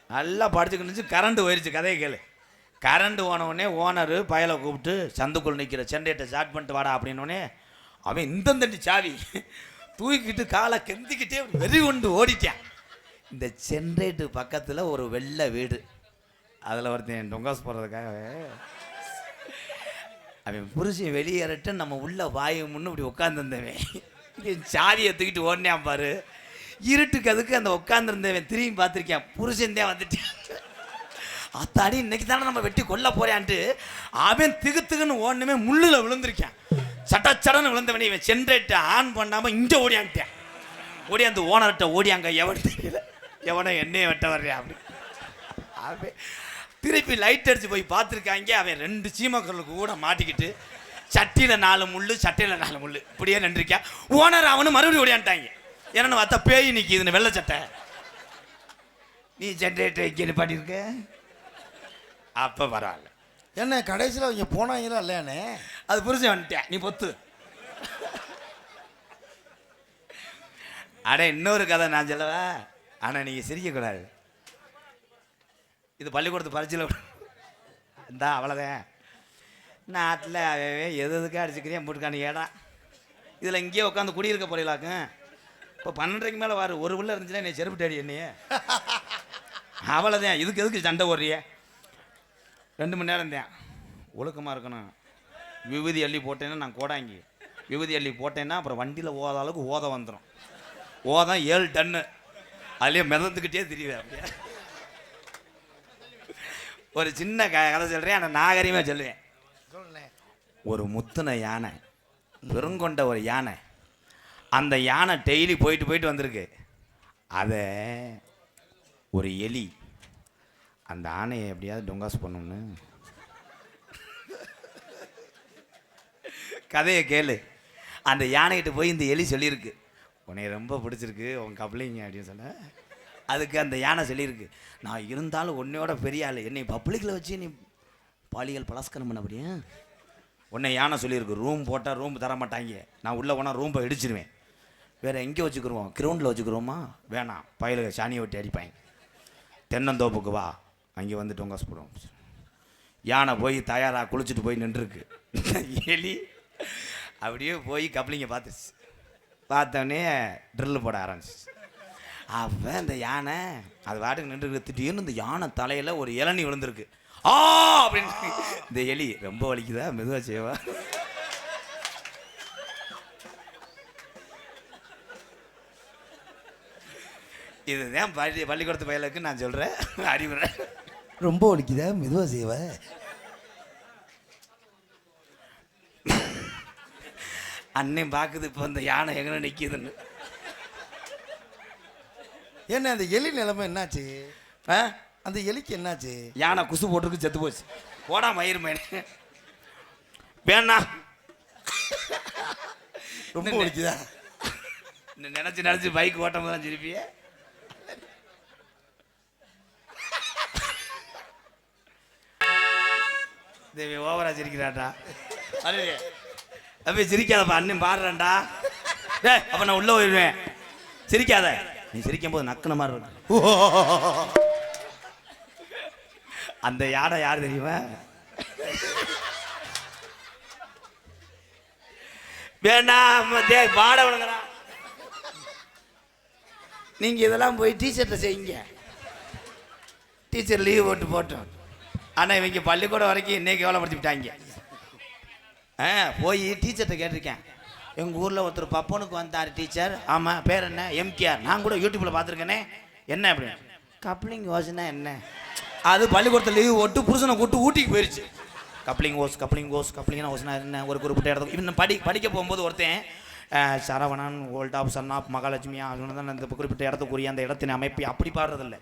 நல்லா படிச்சுக்கிட்டு கரண்ட் போயிடுச்சு. கதையை கேளு. கரண்ட் ஓனவுடனே ஓனரு பயலை கூப்பிட்டு சந்துக்குள் நிற்கிற சென்டேட்டை ஸ்டார்ட் பண்ணிட்டு வாடா அப்படின்னோடனே அவன் இந்தந்தண்டி சாவி தூக்கிட்டு காலை கெந்திக்கிட்டே வெறி கொண்டு ஓடிட்டான். இந்த சென்ட்ரேட்டு பக்கத்தில் ஒரு வெள்ளை வீடு, அதில் ஒருத்தன் டொங்காஸ் போடுறதுக்காக அவன் புருஷன் வெளியேறட்டு நம்ம உள்ள வாயு முன்னு இப்படி உட்காந்துருந்தவன் இங்கே சாவியை தூக்கிட்டு ஓடினான் பாரு. இருட்டுக்கு அதுக்கு அந்த உட்காந்துருந்தவன் திரும்பி பார்த்துருக்கேன், புருஷன் தான் வந்துட்டான். அத்தாடி இன்னைக்கு தானே நம்ம வெட்டி கொல்ல போறான்ட்டு அவன் திகுத்துக்குன்னு ஓடணுமே முள்ளில் விழுந்திருக்கான். சட்டச்சடன்னு விழுந்தவனே இவன் சென்ட்ரேட்டை ஆன் பண்ணாமல் இங்கே ஓடியான்ட்டான். ஓடியாந்து ஓனர்கிட்ட ஓடியாங்க, எவன் தெரியல, எவனோ எண்ணெயை வெட்ட வர்றியா அப்படி. அவன் திருப்பி லைட் அடித்து போய் பார்த்துருக்காங்க. அவன் 2 சீமக்கர்களுக்கு கூட மாட்டிக்கிட்டு சட்டியில் 4 முள், சட்டையில் 4 முள் இப்படியே நின்றுருக்கான். ஓனர் அவனு மறுபடியும் ஓடியான்ட்டாங்க. என்னென்னு பார்த்தா பேய் நிற்கிதுன்னு வெள்ளை சட்டை. நீ ஜென்ரேட்டர் வைக்கன்னு பாட்டிருக்க. அப்போ பரவாயில்ல. என்ன கடைசியில் அவங்க போனாங்களா இல்லையானே? அது புரிஞ்சு வந்துட்டேன், நீ பொத்து. அட இன்னொரு கதை நான் சொல்லவா? ஆனால் நீங்கள் சிரிக்கக்கூடாது. இது பள்ளிக்கூடத்து பரிட்சையில் இந்தா அவ்வளோதான். நாட்டில் எதுக்காக அடிச்சுக்கிறேன் போட்டுக்கான ஏடா. இதில் இங்கேயே உட்காந்து குடியிருக்க போறீங்களாக்கும். இப்போ 12:30 மேலே வாரு, ஒரு உள்ள இருந்துச்சுன்னா நீ செருப்பு தேடி என்னையே. அவ்வளோதான். எதுக்கு சண்டை ஓடுறிய? 2 மணி நேரம் தான் ஒழுக்கமாக இருக்கணும். விபூதி அள்ளி போட்டேன்னா நான் கோடாங்கி விபூதி அள்ளி போட்டேன்னா அப்புறம் வண்டியில் ஓத அளவுக்கு ஓத வந்துடும். ஓதான் 7 டன்னு அதுலேயே மிதந்துக்கிட்டே தெரியுது. அப்படியே ஒரு சின்ன கதை சொல்கிறேன், ஆனால் நாகரிகமாக சொல்லுவேன். ஒரு முத்துன யானை, பெருங்கொண்ட ஒரு யானை. அந்த யானை டெய்லி போயிட்டு வந்திருக்கு. அதை ஒரு எலி அந்த ஆணையை எப்படியாவது டொங்காஸ் பண்ணணும்னு கதையை கேளு. அந்த யானைகிட்ட போய் இந்த எலி சொல்லியிருக்கு, உன்னை ரொம்ப பிடிச்சிருக்கு உன் கப்ளிங்க அப்படின்னு சொன்ன. அதுக்கு அந்த யானை சொல்லியிருக்கு, நான் இருந்தாலும் உன்னையோட பெரிய ஆள், என்னை பப்ளிக்கில் வச்சு நீ பாலியல் பலாஸ்கரம் பண்ண அப்படியே. உன்னை யானை சொல்லியிருக்கு, ரூம் போட்டால் ரூம் தர மாட்டாங்க, நான் உள்ளே போனால் ரூம்பை இடிச்சிருவேன். வேறு எங்கே வச்சுக்கிருவோம்? கிரவுண்டில் வச்சுக்கிறோமா? வேணாம், பயிலுக சாணியை ஒட்டி அடிப்பாங்க. தென்னந்தோப்புக்கு வா, அங்கே வந்து டொங்காஸ் போடுவோம். யானை போய் தயாராக குளிச்சுட்டு போய் நின்றுருக்கு. எலி அப்படியே போய் கப்ளிங்க பார்த்துச்சு. பார்த்தோடனே ட்ரில்லு போட ஆரம்பிச்சிச்சு. அப்போ இந்த யானை அது வாட்டுக்கு நின்றுருக்கு. திடீர்னு இந்த யானை தலையில் ஒரு இளநீ விழுந்திருக்கு. ஆ அப்படின்னு இந்த எலி ரொம்ப வலிக்குதா, மெதுவாக செய்வா. இதுதான் பள்ளிக்கூடத்து பையலுக்கு நான் சொல்கிறேன் அறிவுரை. ரொம்ப வலிக்குதா? மெதுவா செய்வ. அண்ணன் பார்க்குது இப்போ இந்த யானை எங்கே நிற்கிதுன்னு. என்ன அந்த எலி நிலைமை என்னாச்சு? ஆ, அந்த எலிக்கு என்னாச்சு? யானை குசு போட்டுருக்கு, செத்து போச்சு. போடா மயிர் மேனே வேணா. ரொம்ப வலிக்குதா? நினச்சி பைக் ஓட்டும் போது தான் சிரிப்பிய. தேவி ஓவரா சிரிக்கிறாட்டா. அது அப்படி சிரிக்காதப்பா, அண்ணன் பாடுறான்டா. டே அப்போ நான் உள்ளே போயிடுவேன். சிரிக்காத, நீ சிரிக்கும் போது நக்குன மாதிரி இருக்கு. அந்த யானை யார் தெரியுமா? வேண்டாம் தே பாட விடுங்கடா. நீங்கள் இதெல்லாம் போய் டீச்சர்கிட்ட செய்யுங்க. டீச்சர் லீவ் போட்டோம். ஆனால் இவங்க பள்ளிக்கூடம் வரைக்கும் இன்னைக்கு கேவலப்படுத்தி விட்டாங்க. போய் டீச்சர்கிட்ட கேட்டிருக்கேன். எங்கள் ஊரில் ஒருத்தர் பப்பனுக்கு வந்தார் டீச்சர். ஆமாம், பேர் என்ன? எம்கேஆர். நான் கூட யூடியூப்பில் பார்த்துருக்கேனே. என்ன அப்படின்னு? கப்ளிங் ஓஸ்னா என்ன? அது பள்ளிக்கூடத்தில் லீவ் போட்டு புருஷனை கூட்டு ஊட்டிக்கு போயிடுச்சு. கப்ளிங் கப்ளிங்னா ஓஸ்னா என்ன? ஒரு குறிப்பிட்ட இடத்துக்கு இன்னும் படிக்க போகும்போது ஒருத்தன் Saravanan old of son of மகாலட்சுமியா தான் அந்த குறிப்பிட்ட இடத்துக்குரிய அந்த இடத்தின் அமைப்பை அப்படி பாடுறதில்லை.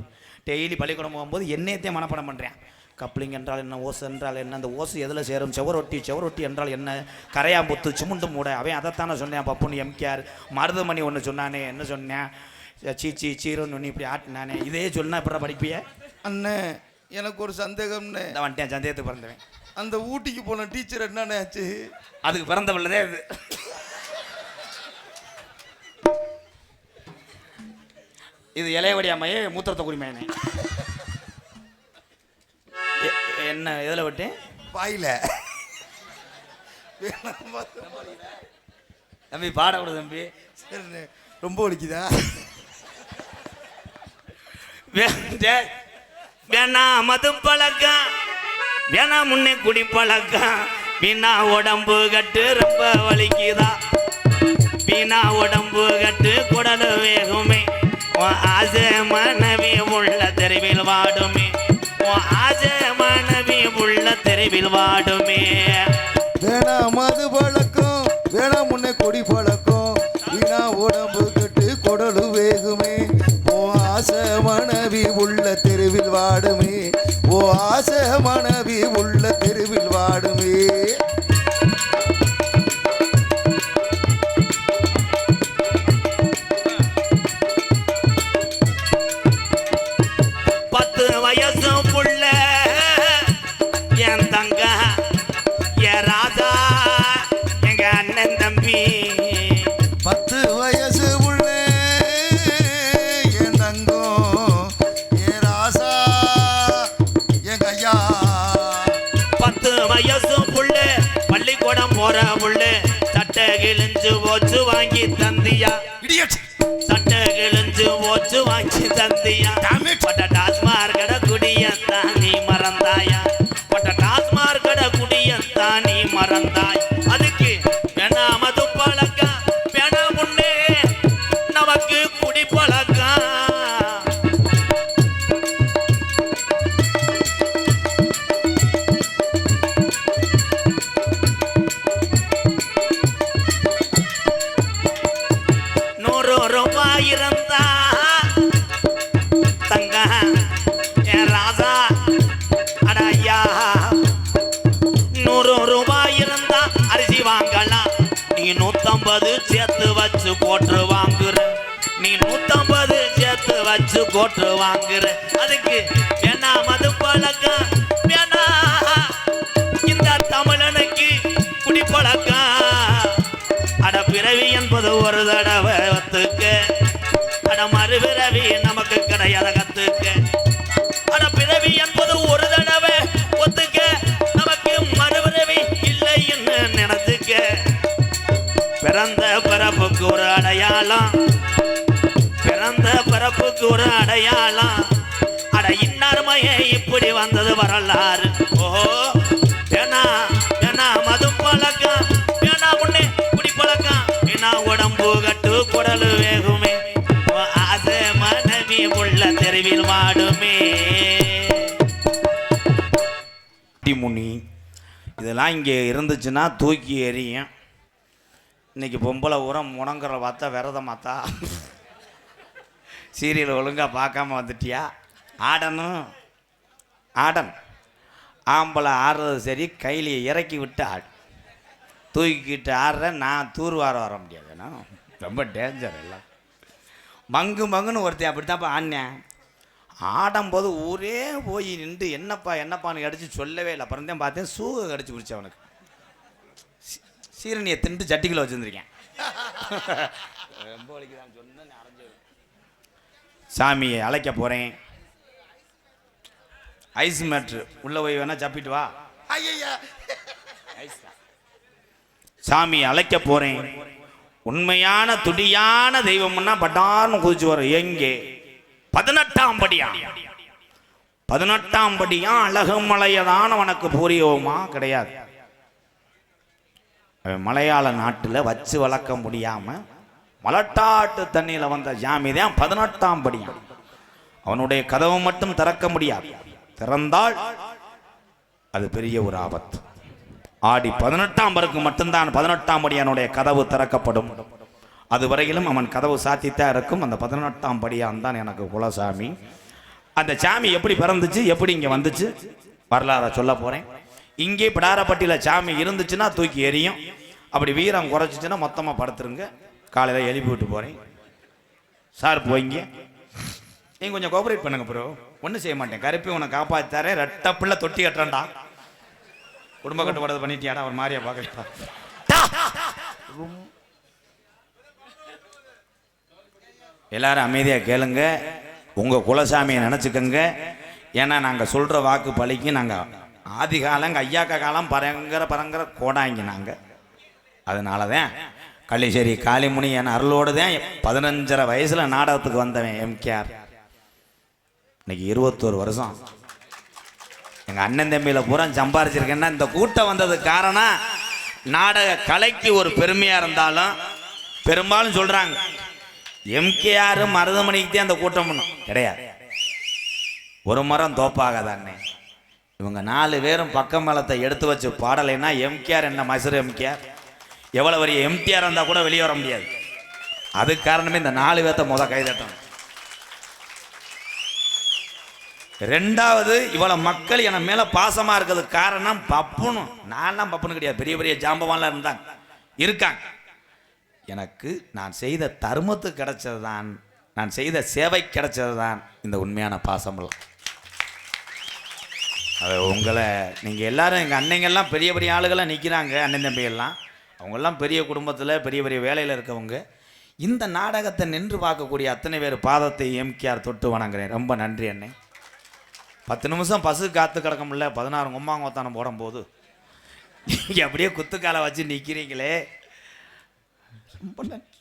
டெய்லி பள்ளிக்கூடம் போகும்போது என்னையத்தையும் மனப்பாடம் பண்ணுறேன். கப்ளிங் என்றால் என்ன, ஓசு என்றால் என்ன, அந்த ஓசு எதில் சேரும், செவரொட்டி என்றால் என்ன, கரையாம்புத்து சிமுண்டு மூட, அவன் அதைத்தானே சொன்னேன். பப்புன்னு எம்கேஆர். மருதமணி ஒன்று சொன்னானே, என்ன சொன்னேன்? சீச்சி சீரோன்னு ஒன்று இப்படி ஆட்டினானே. இதே சொன்னா இப்படி படிப்பிய? அண்ணே எனக்கு ஒரு சந்தேகம்னு வந்துட்டேன். சந்தேகத்துக்கு பிறந்தவன். அந்த ஊட்டிக்கு போன டீச்சர் என்னண்ணே ஆச்சு? அதுக்கு பிறந்த பிள்ளைதே இது. இது இலையவடி அம்மையே மூத்திரத்தை குடிமையானே. என்ன எதில் விட்டு? வாயில. தம்பி பாடக்கூடாது தம்பி. சரி, ரொம்ப வலிக்குதா? வேணா மது பழக்கம், வேணா முன்னே குடி பழக்கம், வீணா உடம்பு கட்டு ரொம்ப வலிக்குதா, வீணா உடம்பு கட்டு குடல் வேகுமே, ஆசை மனைவி உள்ள தெருவில் வாடுமே, ஆசை மனைவி உள்ள தெருவில் வாடுமே. வேணா மது பழக்கம், வேணா முன்னே கொடி பழக்கம், வீணா உடம்பு கட்டு குடலு வேகுமே, ஓ ஆசை மனைவி உள்ள தெருவில் வாடுமே, ஓ ஆசை மனைவி உள்ள தெருவில் வாடுமே. ஓச்சு வாங்கி தந்தியா, சட்டை கிழிஞ்சு ஓச்சு வாங்கி தந்தியா, பட்ட டாஸ்மார் கட குடியத்தான் நீ மறந்தாயா, பட்ட டாஸ்மார் கட குடியத்தான் நீ மறந்தாய். அதுக்கு வேணா மது பழக்கம், வேணா முன்னே நமக்கு குடி பழக்கம். இருந்தா தங்க என் ராசா அடையா, 100 ரூபாய் இருந்தா அரிசி வாங்கலாம், நீ 150 சேர்த்து வச்சு கோட்டு வாங்குற, நீ 150 சேர்த்து வச்சு கோட்டு வாங்குற. அதுக்கு வேணா மது பழக்கம், வேணா இந்த தமிழனுக்கு குடி பழக்கம். அட பிறவி என்பது ஒரு தடவை ஒத்துக்க, அட மறுபிறவி நமக்கு கிடையாத கத்துக்க, அட பிறவி என்பது ஒரு தடவை ஒத்துக்க, நமக்கு மறுபிறவி இல்லை என்று நினைத்துக்க. பிறந்த பிறப்புக்கு ஒரு அடையாளம், பிறந்த பிறப்புக்கு ஒரு அடையாளம், அட இன்னார்மையே இப்படி வந்தது வரலாறு. ஓஹோ வேணா வேணா மது பழக்கம், வேணா முன்னே குடி பழக்கம், வேணா உடம்பு கட்டு குடல் வேகுமே, ஆசை மனைவி தெருவில் வாடுமே. முனி இதெல்லாம் இங்கே இருந்துச்சுன்னா தூக்கி எறியும். இன்னைக்கு பொம்பளை உரம் முணங்குற பார்த்தா விரதம் மாத்தா சீரியல் ஒழுங்காக பார்க்காம வந்துட்டியா? ஆடன் ஆம்பளை ஆடுறது சரி, கையில் இறக்கி விட்டு ஆடு. தூக்கிக்கிட்டு ஆடுறேன் நான் தூர்வார வர முடியாதுண்ணா, ரொம்ப டேஞ்சர். எல்லாம் மங்குன்னு ஒருத்தன் அப்படித்தான்ப்பா ஆடினேன். ஆடும்போது ஊரே போய் நின்று என்னப்பான்னு அடித்து சொல்லவே இல்லை. அப்புறம் தான் பார்த்தேன் சூகை கடிச்சு பிடிச்ச அவனுக்கு. சீரணியை திண்டு சட்டிக்குள்ள வச்சுருந்துருக்கேன். ரொம்ப வலிக்குதான் சொன்ன அரைஞ்சு. சாமியை அழைக்க போகிறேன். ஐஸ் மேட்ரு உள்ள போய் வேணா சப்பிட்டு வா. சாமி அழைக்க போறேன். உண்மையான துடியான தெய்வம்னா பட்டான்னு குதிச்சு வரும். எங்கே 18ஆம் படியா? 18ஆம் படியா? அழகுமலையதான உனக்கு புரியோமா? கிடையாது. மலையாள நாட்டில் வச்சு வளர்க்க முடியாம மலட்டாட்டு தண்ணியில் வந்த ஜாமி தான் 18ஆம் படியா. அவனுடைய கதவு மட்டும் திறக்க முடியாது. திறந்தால் அது பெரிய ஒரு ஆபத்து. ஆடி 18ஆம் பருக்கு மட்டும்தான் 18ஆம் படியானுடைய கதவு திறக்கப்படும். அது வரையிலும் அவன் கதவு சாத்தித்தான் இருக்கும். அந்த 18ஆம் படியான் தான் எனக்கு குலசாமி. அந்த சாமி எப்படி பிறந்துச்சு, எப்படி இங்கே வந்துச்சு, வரலாறை சொல்ல போகிறேன். இங்கே பிடாரப்பட்டியில் சாமி இருந்துச்சுன்னா தூக்கி எறியும். அப்படி வீரம் குறைச்சிச்சுன்னா மொத்தமாக படுத்துருங்க. காலையில் எழுப்பி விட்டு போகிறேன். சார் போய்ங்க, நீங்கள் கொஞ்சம் கோஆப்ரேட் பண்ணுங்க ப்ரோ. ஒன்றும் செய்ய மாட்டேன். கருப்பி உன்னை காப்பாற்றாரேன். ரெட்ட பிள்ளை தொட்டி கட்டுறான்டா. குடும்ப கட்டுப்பாடு பண்ணிட்டியாடா? அவர் மாதிரியா பார்க்குறா? எல்லாரும் அமைதியாக கேளுங்க. உங்கள் குலசாமியை நினச்சிக்கோங்க. ஏன்னா நாங்கள் சொல்கிற வாக்கு பழிக்கு. நாங்கள் ஆதி காலம் ஐயாக்க காலம் பரங்கிற கோடாங்க நாங்கள். அதனால தான் கள்ளிச்சேரி காளிமுனி என் அருளோடு தான் 15.5 வயசில் நாடகத்துக்கு வந்தவன் எம்கேஆர். இன்னைக்கு 21 வருஷம் எங்கள் அண்ணன் தம்பியில் பூரா சம்பாரிச்சிருக்கேன்னா இந்த கூட்டம் வந்ததுக்கு காரணம் நாடக கலைக்கு ஒரு பெருமையாக இருந்தாலும் பெரும்பாலும் சொல்கிறாங்க எம்கேஆர் மருதமணிக்கு தான் அந்த கூட்டம் பண்ணும். கிடையாது. ஒரு மரம் தோப்பாகாதானே. இவங்க 4 பேரும் பக்கம் மலத்தை எடுத்து வச்சு பாடலைன்னா எம்கேஆர் என்ன மசூர் எம்கேஆர் எவ்வளோ வரிய எம்டிஆர் இருந்தால் கூட வெளியே வர முடியாது. அதுக்கு காரணமே இந்த 4 பேர்த்த கைதட்டணும். ரெண்டாவது, இவ்வளோ மக்கள் என மேலே பாசமாக இருக்கிறதுக்கு காரணம் பப்புன்னு. நான்லாம் பப்புன்னு கிடையாது. பெரிய பெரிய ஜாம்பவான்லாம் இருக்காங்க. எனக்கு நான் செய்த தர்மத்துக்கு கிடைச்சது தான், நான் செய்த சேவை கிடைச்சது தான் இந்த உண்மையான பாசமெல்லாம். அது உங்களை நீங்கள் எல்லாரும் எங்கள் அன்னைங்கெல்லாம் பெரிய பெரிய ஆளுகளாக நிற்கிறாங்க. அண்ணன் தம்பிகள்லாம் அவங்கெல்லாம் பெரிய குடும்பத்தில் பெரிய பெரிய வேலையில் இருக்கவங்க. இந்த நாடகத்தை நின்று பார்க்கக்கூடிய அத்தனை பேர் பாதத்தை எம்கேஆர் தொட்டு வணங்குறேன். ரொம்ப நன்றி அண்ணே. 10 நிமிஷம் பசு காத்து கிடக்க முடியல. 16 கொம்பாங்கோத்தானம் போடும்போது நீங்கள் அப்படியே குத்துக்காலை வச்சு நிற்கிறீங்களே, ரொம்ப நன்றி.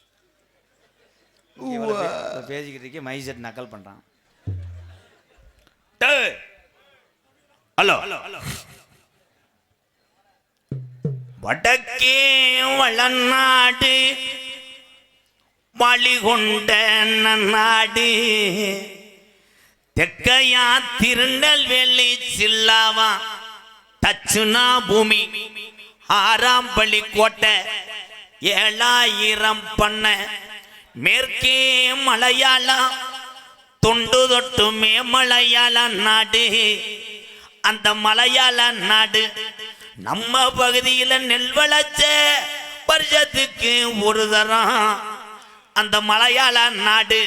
பேசிக்கிட்டு இருக்கே மைசெட் நக்கல் பண்ணுறான். ஹலோ வடக்கே வளநாடு வழிகொண்ட நாடு, தெக்கையா திருநெல்வேலி சில்லாவா தச்சுனா பூமி, 6ஆம் பள்ளி கோட்டை 7000 பண்ண, மேற்கே மலையாளம் தொண்டு தொட்டுமே மலையாள நாடு. அந்த மலையாள நாடு நம்ம பகுதியில் நெல் விளைச்ச வருஷத்துக்கு ஒரு தரம். அந்த மலையாள நாடு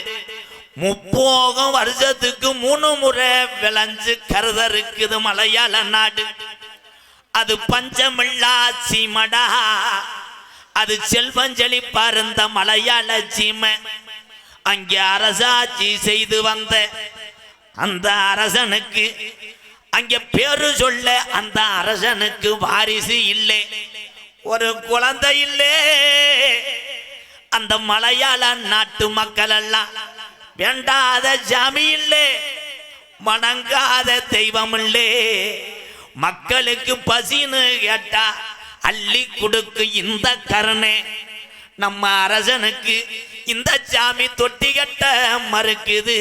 30 வருஷத்துக்கு 3 முறை விளைஞ்சு கருதருக்குது மலையாள நாடு. அது பஞ்சமில்லா சீமடா, அது செல்வஞ்சலி பருந்த மலையாள சீமை. அங்கே அரசாட்சி செய்து வந்த அந்த அரசனுக்கு அங்கே பேரு சொல்ல அந்த அரசனுக்கு வாரிசு இல்லை, ஒரு குழந்தை இல்லை. அந்த மலையாள நாட்டு மக்கள் எல்லாம் வேண்டாத சாமி இல்லை, வணங்காத தெய்வம் இல்லை. மக்களுக்கு பசின்னு கேட்டா அள்ளி கொடுக்கு இந்த கருணை. நம்ம அரசனுக்கு இந்த சாமி தொட்டி கட்ட மறுக்குது.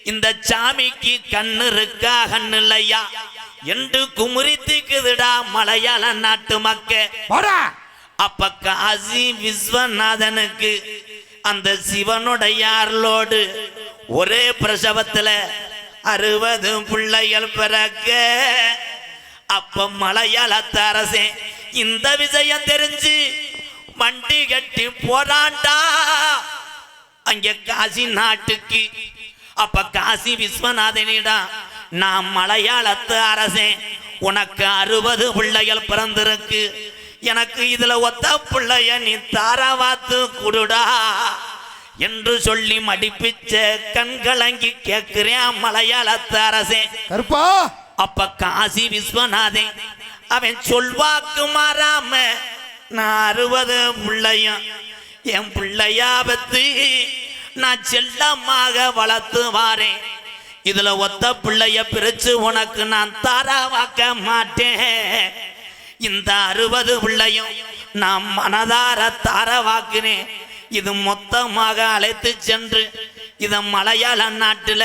இந்த சாமிக்கு கண்ணு இருக்கா கண்ணு இல்லையா என்று குமுறித்துக்குதுடா மலையாள நாட்டு மக்க. அப்ப காசி விஸ்வநாதனுக்கு அந்த சிவனுடைய அருளோடு ஒரே பிரசவத்துல 60 பிள்ளைகள் பிறக்க. அப்ப மலையாளத்து அரசே இந்த விஷயம் தெரிஞ்சு மண்டி கட்டி போராண்டா அங்க காசி நாட்டுக்கு. அப்ப காசி விஸ்வநாதனிடம் நான் மலையாளத்து அரசே உனக்கு 60 பிள்ளைகள் பிறந்திருக்கு, எனக்கு இதுல ஒத்த பிள்ளைய நீ தாராவாத்து குடுடா என்று சொல்லி மடிப்பிச்ச கண்கலங்கி கேட்கிறேன் மலையாளத்து அரசே. கருப்பா அப்ப காசி விஸ்வநாதன் அவன் சொல்வாக்கு மாறாம நான் 60 பிள்ளையும் என் பிள்ளையா பத்து நான் செல்லமாக வளர்த்து வாரேன், இதுல ஒத்த பிள்ளைய பிரிச்சு உனக்கு நான் தாராவாக்க மாட்டேன். இந்த 60 பிள்ளையும் நான் மனதார தாரவாக்குனேன், இது மொத்தமாக அழைத்து சென்று இத மலையாள நாட்டுல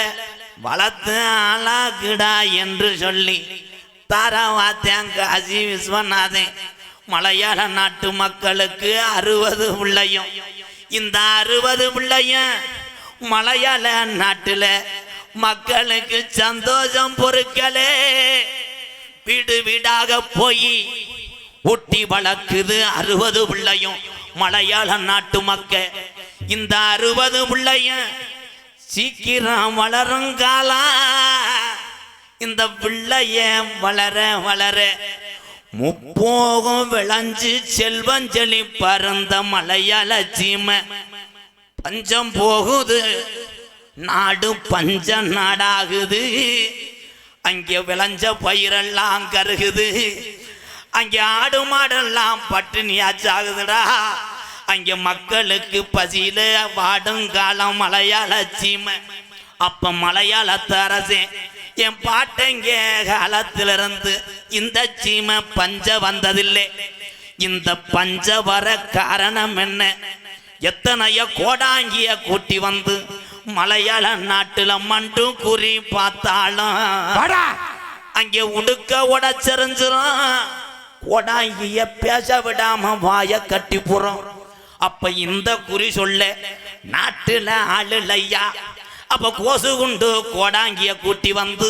வளர்த்து ஆளாகுடா என்று சொல்லி தாராவாத்தேன் காசி விஸ்வநாதன் மலையாள நாட்டு மக்களுக்கு 60 பிள்ளையும். இந்த 60 பிள்ளையும் மலையாள நாட்டுல மக்களுக்கு சந்தோஷம் பொறுக்கலே வீடு வீடாக போய் ஊட்டி வளர்க்குது 60 பிள்ளையும் மலையாள நாட்டு மக்க. இந்த 60 பிள்ளையும் சீக்கிரம் வளரும் காலம் இந்த பிள்ளைய வளர வளர முப்போகம் விளைஞ்சு செல்வஞ்சலி பறந்த மலையாள சீமை பஞ்சம் போகுது, நாடு பஞ்ச நாடாகுது. அங்கே விளைஞ்ச பயிரெல்லாம் கருகுது, அங்கே ஆடு மாடெல்லாம் பட்டினியாச்சாகுதுடா. அங்கே மக்களுக்கு பசியில வாடுங்காலம் மலையாள சீமை. அப்ப மலையாளத்து அரசே என் பாட்டங்க காலத்திலிருந்து இந்த சீமை பஞ்ச வந்ததில்லை. இந்த பஞ்ச வர காரணம் என்ன? எத்தனைய கோடாங்கிய கூட்டி வந்து மலையாள நாட்டுல மண்டு குறி பார்த்தாலும் அங்கே உடுக்க உடச்செறிஞ்சிரும், கோடாங்கிய பேச விடாம வாய கட்டி போறோம். அப்ப இந்த குறி சொல்ல நாட்டுல ஆளுலையா. அப்ப கோசு குண்டு கோடாங்கிய கூட்டி வந்து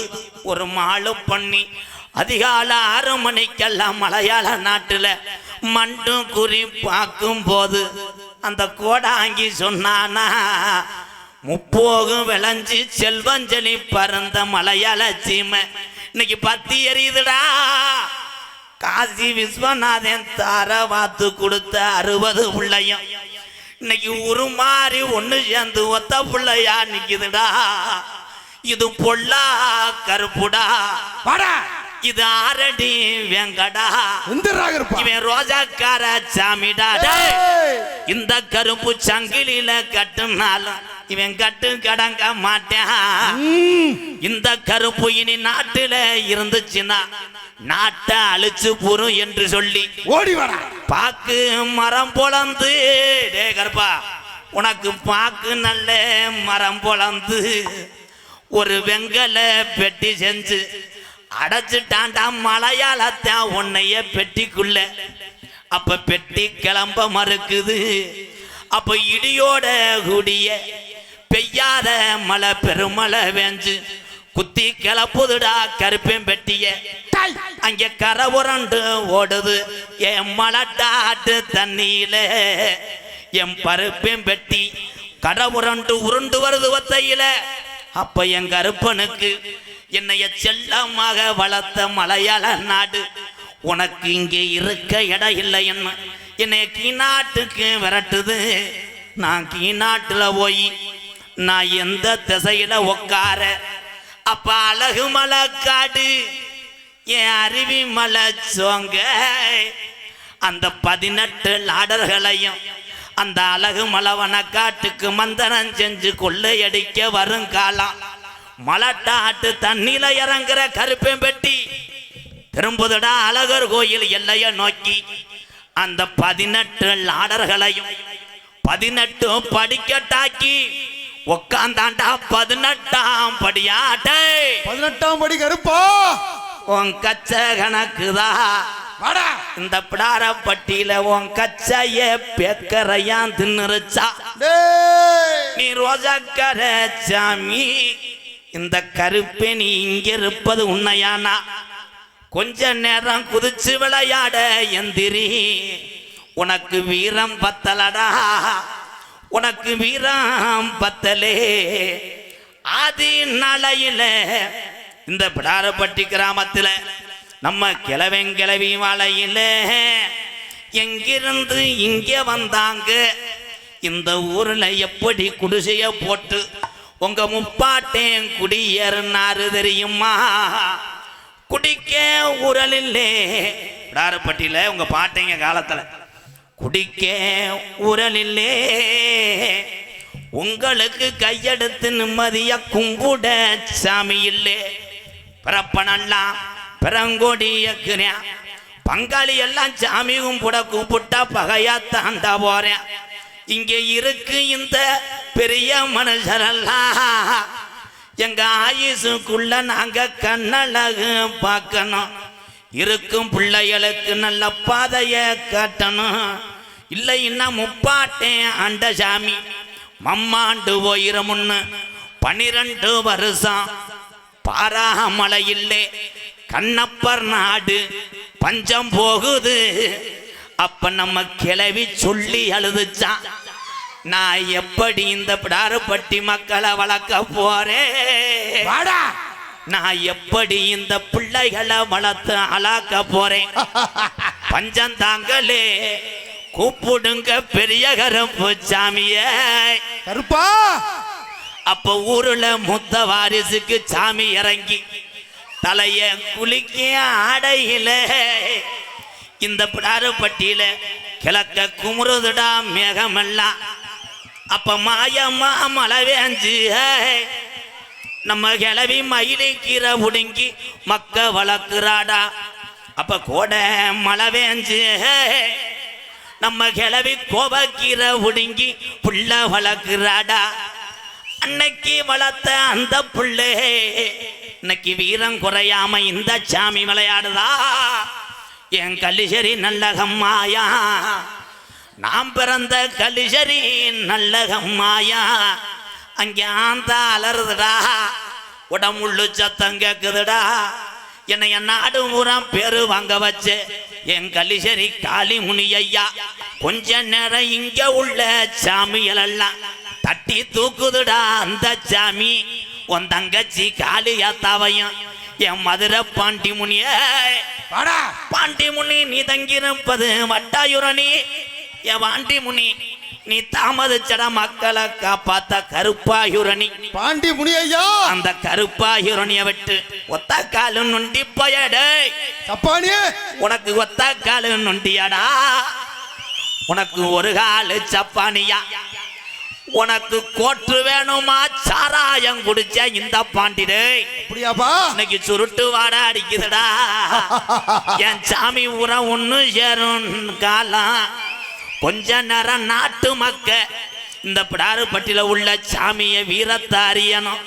ஒரு மாளு பண்ணி அதிகால 6 மணிக்கெல்லாம் மலையாள நாட்டுல மண்டு குறி பார்க்கும் போது அந்த கோடாங்கி சொன்னானா முப்போகம் விளைஞ்சி செல்வஞ்சலி பறந்த மலையாள சீமை இன்னைக்கு பத்தி எரியுதுடா. காசி விஸ்வநாதன் தாரவாத்து கொடுத்த 60 பிள்ளையும் இன்னைக்கு உருமாறி ஒண்ணு சேர்ந்து ஒத்த பிள்ளையா நிக்குதுடா. இது பொல்லா கருப்புடா, இது ஆரடி வெங்கடா, இவன் ரோஜாக்கார சாமிடா. இந்த கருப்பு சங்கிலில கட்டுனாலும் இவன் கட்டு கடங்க மாட்டான். இந்த கருப்பு இனி நாட்டுல இருந்துச்சுன்னா நாட்டை அழிச்சு புரும் என்று சொல்லி ஓடி வர பாக்கு மரம் பொழந்து. டே கருப்பா, உனக்கு பாக்கு நல்ல மரம் பொழந்து ஒரு வெங்கல பெட்டி செஞ்சு அடைச்சிட்டாண்டா மலையாளத்தான் உன்னைய பெட்டிக்குள்ள. அப்ப பெட்டி கிளம்ப மறுக்குது. அப்ப இடியோட கூடிய பெய்யாத மழை பெருமழை வேஞ்சு குத்தி கிளப்புதுடா கருப்பேன் பெட்டிய. அங்க கரை உரண்டு ஓடுது என் மலட்டாட்டு தண்ணியில. என் பருப்பேன் பெட்டி கரை உரண்டு உருண்டு வருது ஒத்தையில. அப்ப என் கருப்பனுக்கு என்னைய செல்லமாக வளர்த்த மலையாள நாடு உனக்கு இங்கே இருக்க இடம் இல்லை என்ன என்னைய கீநாட்டுக்கு விரட்டுது. நான் கீநாட்டுல போய் நான் எந்த திசையில உக்கார? அப்ப அழகு மலை காடு என் அருவி மலை சோங்க அந்த 18 லாடர்களையும் அந்த அழகு மலவன காட்டுக்கு மந்தனம் செஞ்சு கொள்ளையடிக்க வருங்காலம். மலட்டாட்டு தண்ணில இறங்குற கருப்பேன் பெட்டி திரும்புதடா அழகர் கோயில் எல்லைய நோக்கி. அந்த 18 லாடர்களையும் 18 படிக்கட்டாக்கி உக்காந்தாண்டா 18ஆம் படியாட்டை 18ஆம் படி கருப்பா உன் கச்ச கணக்குதா வாடா இந்த பிடாரப்பட்டியில உன் கச்சைய பெக்கரையான் தின்னுருச்சா டேய் நீ ரோஜாக்கர சாமி இந்த கருப்பே நீ இங்க இருப்பது உண்மையானா கொஞ்ச நேரம் குதிச்சு விளையாட எந்திரி உனக்கு வீரம் பத்தலடா உனக்கு வீரம் பத்தலே ஆதி நாளையில இந்த பிடாரப்பட்டி கிராமத்துல நம்ம கிழவி வாழையில எங்கிருந்து இங்க வந்தாங்க இந்த ஊர்ல எப்படி குடிசைய போட்டு உங்க முப்பாட்டேன் குடியேறினாரு தெரியுமா குடிக்க உரலில்லே பிடாரப்பட்டியில உங்க பாட்டைங்க காலத்துல குடிக்க உரலில்லே உங்களுக்கு கையெடுத்து நிம்மதியா கும்பிட சாமி இல்லே பிறப்பனெல்லாம் பிறங்கோடியக்குறேன் பங்காளி எல்லாம் சாமி கும்பிட கூப்பிட்டா பகையா தாண்டா போறேன் இங்க இருக்கு இந்த பெரிய மனுஷரெல்லாம் எங்க ஆயுசுக்குள்ள நாங்க கண்ணழகு பார்க்கணும் இருக்கும் பிள்ளைகளுக்கு நல்ல பாதைய காட்டணும் இல்லைன்னா முப்பாட்டேன் ஆண்ட சாமி மம்மாண்டு போயிரமுன்னு 12 வருஷம் பாராமலை இல்லே கண்ணப்பர் நாடு பஞ்சம் போகுது அப்ப நம்ம கிளவி சொல்லி அழுதுச்சான் நான் எப்படி இந்த பிடாரப்பட்டி மக்களை வளர்க்க போறேன் நான் எப்படி இந்த பிள்ளைகளை வளர்த்து அழாக்க போறேன் பஞ்சம் தாங்களே கூப்பிடுங்க பெரிய கருப்பு சாமிய கருப்பா அப்ப ஊருல முத்த வாரிசுக்கு சாமி இறங்கி தலைய குளிக்க ஆடையில இந்த பிடாரப்பட்டியில கிழக்க குமுறுதுடா மேகமெல்லாம் அப்ப மாயம்மா மழை வேஞ்சு நம்ம கிளவி மயிலை கீரை உடுங்கி மக்க வளர்க்குறாடா அப்ப கூட மழை வேஞ்சு நம்ம கிளவி கோபக்கீரை உடுங்கி புள்ள வளர்க்குறாடா அன்னைக்கு வளர்த்த அந்த புள்ளே இன்னைக்கு வீரம் குறையாம இந்த சாமி விளையாடுதா என் கலிசரி நல்லகம்மாயா நாம் பிறந்த கலிசரி நல்லகம்மாயா அங்கே ஆந்தா அலறுதுடா உடம்புள்ளு சத்தம் கேக்குதுடா என்னைய நாடு ஊரம் பேரு வாங்க வச்சு என் கலிசரி காளி முனி ஐயா கொஞ்ச நேரம் இங்க உள்ள சாமிகள் எல்லாம் தட்டி தூக்குதுடா அந்த சாமி உன் தங்கச்சி காளியாத்தாவையும் என் மதுரை பாண்டி முனிய பாண்டி முனி நீ தங்கியிருப்பது வட்டாயுரணி என் பாண்டி முனி நீ தாமதிச்சட மக்களை காப்பாத்த கருப்பாயுரணி பாண்டி முனி ஐயா அந்த கருப்பாயுரணிய விட்டு ஒத்த காலு நுண்டி போயடே சப்பானியே உனக்கு ஒத்த காலு நுண்டியாடா உனக்கு ஒரு காலு சப்பானியா உனக்கு கோட்டு வேணுமா சாராயம் குடிச்ச இந்த பாண்டிடே அப்படியாப்பா இன்னைக்கு சுருட்டு வாட அடிக்குதுடா என் சாமி ஊர ஒண்ணு சேரும் காலம் கொஞ்ச நேரம் நாட்டு மக்க இந்த பிடாரப்பட்டியில உள்ள சாமிய வீரத்தை அறியணும்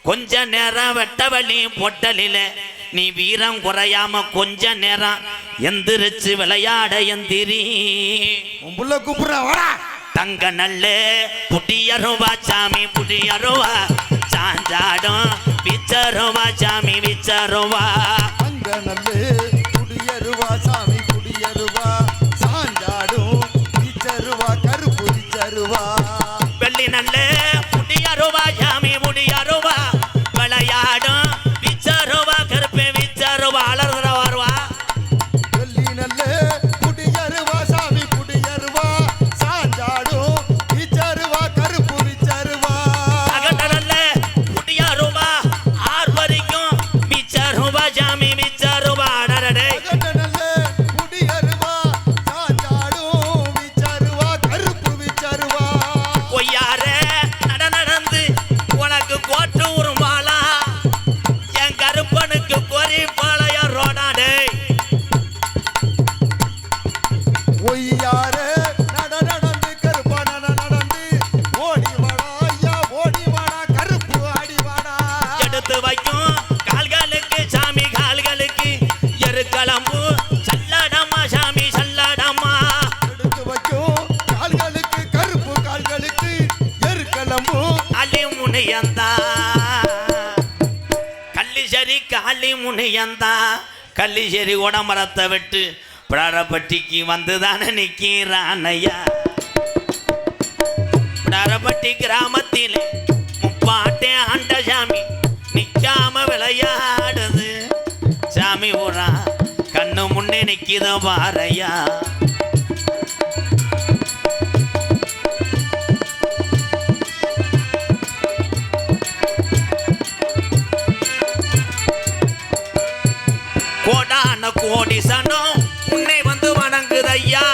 கொஞ்ச நேரம் வெட்டவழி பொட்டலில நீ வீரம் குறையாம கொஞ்ச நேரம் எந்திரிச்சு விளையாட எந்திரி புள்ள கூப்பிடுற வாடா தங்க நல்ல புடியருவா சாமி புடியருவா சாஞ்சாடும் விச்சருவா சாமி விச்சருவா தங்க நல்ல புடியருவா சாமி புடியருவா சாஞ்சாடும் விச்சருவா கருப்பு விச்சருவா வெள்ளி நல்ல புடியருவா சாமி புடியருவா விளையாடும் விச்சருவா கருப்பு விச்சருவா அலர்ற வருவா வெள்ளி நல்ல புடியருவா சாமி புடியருவா சாஞ்சாடும் விச்சருவா கருப்பு விச்சருவா அகட்ட நல்ல புடியருவா ஆறு வரைக்கும் விச்சருவா சாமி கிளம்பு சல்லடமா சாமி சல்லடமா எடுத்து வைக்கும் கால்களுக்கு கருப்பு கால்களுக்கு எருக்கலம்பு காளி முனையந்தா கள்ளிசரி காளி முனையந்தா கள்ளிசரி உடமரத்தை விட்டு பிடாரப்பட்டிக்கு வந்துதானே நிற்கிறானையா பிடாரப்பட்டி கிராமத்திலே முப்பாட்டே ஆண்ட சாமி நிக்காம விளையாடுது சாமி ஊரா கண்ணு முன்னே நிக்கித பாறையா கோடான கோடி சனம் உன்னை வந்து வணங்குதையா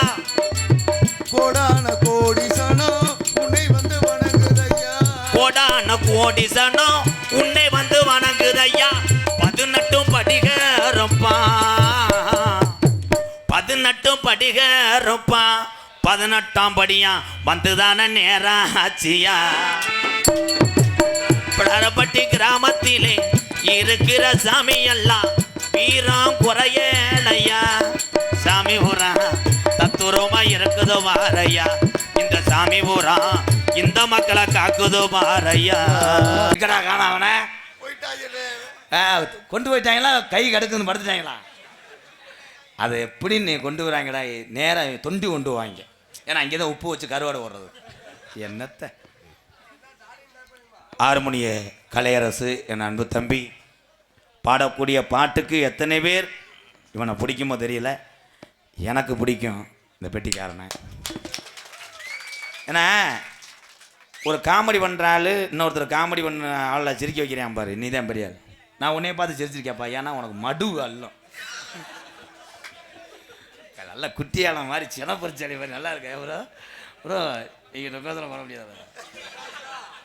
கோடான கோடி சனம் உன்னை வந்து வணங்குதையா கோடான கோடி சனம் உன்னை வந்து வணங்குதையா 18 படிகரப்பா 18 படிகரப்பா 18ஆம் படியா வந்துதான நேரம் ஆச்சியா பிடாரப்பட்டி கிராமத்திலே இருக்கிற சாமி எல்லாம் வீரம் குறையலையா சாமி பூரா தத்துரமா இருக்குதோ மாறையா இந்த சாமி பூரா இந்த மக்களை காக்குதோ மாறையா காணவன கொண்டு போயிட்டாங்களா கை கடுக்குன்னு படுத்துட்டாங்களா அது எப்படி நீ கொண்டு வராங்கடா நேரம் தொண்டி கொண்டு வாங்க ஏன்னா அங்கே தான் உப்பு வச்சு கருவாடை ஓடுறது என்னத்தை ஆறுமணிய கலையரசு என் அன்பு தம்பி பாடக்கூடிய பாட்டுக்கு எத்தனை பேர் இவனை பிடிக்குமோ தெரியல எனக்கு பிடிக்கும் இந்த பெட்டிக்காரனை ஏன்னா ஒரு காமெடி பண்ணுற ஆள் இன்னொருத்தர் காமெடி பண்ண ஆளை சிரிக்க வைக்கிறேன் பாரு நீ தான் பெரியாள் நான் உன்னைய பார்த்து சிரிச்சிருக்கேப்பா ஏன்னா உனக்கு மடு அல்லம் நல்ல குட்டியாள மாதிரி சினப்பரிச்சாலி மாதிரி நல்லா இருக்கா ப்ரோ ப்ரோ நீங்கள் நொக்கத்தில் பண்ண முடியாது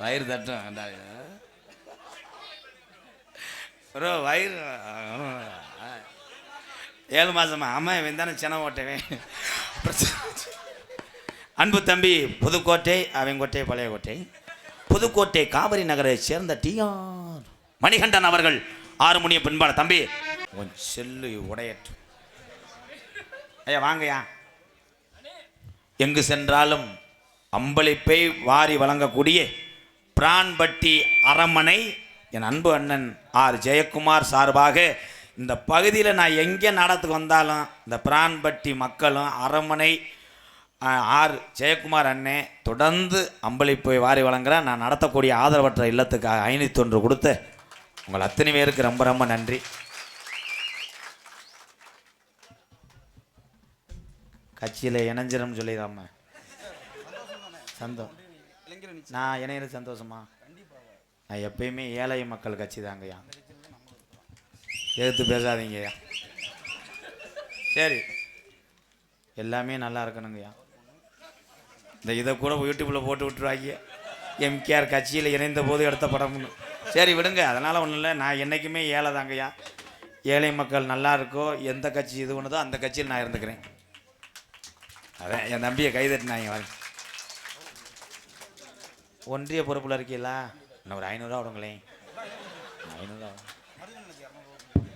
வயிறு தட்டும் ப்ரோ வயிறு 7 மாதமா அம்மா இவன் தானே சின ஓட்டவேன் அன்பு தம்பி புதுக்கோட்டை அவங்கோட்டை பழைய கோட்டை புதுக்கோட்டை காவிரி நகரை சேர்ந்த டிஆர் மணிகண்டன் அவர்கள் 6 மணிய பின்பாட தம்பி உன் செல்லு உடையற்று ஐயா வாங்கய்யா எங்கு சென்றாலும் அம்பளிப்பை வாரி வழங்கக்கூடிய பிரான்பட்டி அரண்மனை என் அன்பு அண்ணன் ஆர் ஜெயக்குமார் சார்பாக இந்த பகுதியில் நான் எங்கே நாடகத்துக்கு வந்தாலும் இந்த பிரான்பட்டி மக்களும் அரண்மனை ஆர் ஜெயக்குமார் அண்ணே தொடர்ந்து அம்பளிப்பை வாரி வழங்குகிறேன் நான் நடத்தக்கூடிய ஆதரவற்ற இல்லத்துக்காக 501 கொடுத்து உங்கள் அத்தனை பேருக்கு ரொம்ப ரொம்ப நன்றி கட்சியில் இணைஞ்சிடும் சொல்லிடாம சந்தோஷம் நான் இணையிறது சந்தோஷமா நான் எப்பயுமே ஏழை மக்கள் கட்சி தாங்கய்யா எதிர்த்து பேசாதீங்கய்யா சரி எல்லாமே நல்லா இருக்கணுங்கய்யா இந்த இதை கூட யூடியூப்பில் போட்டு விட்டுருவாங்க எம்கேஆர் கட்சியில் இணைந்த போது எடுத்த படம்னு சரி விடுங்க அதனால் ஒன்றும் இல்லை நான் என்றைக்குமே ஏழை தாங்கய்யா ஏழை மக்கள் நல்லா இருக்கோ எந்த கட்சி இது ஒன்றுதோ அந்த கட்சியில் நான் இருந்துக்கிறேன் அதான் என் தம்பியை கைதட்டினாங்க வாங்க ஒன்றிய பொறுப்பில் இருக்கீங்களா இன்னும் ஒரு 500 விடுங்களேன்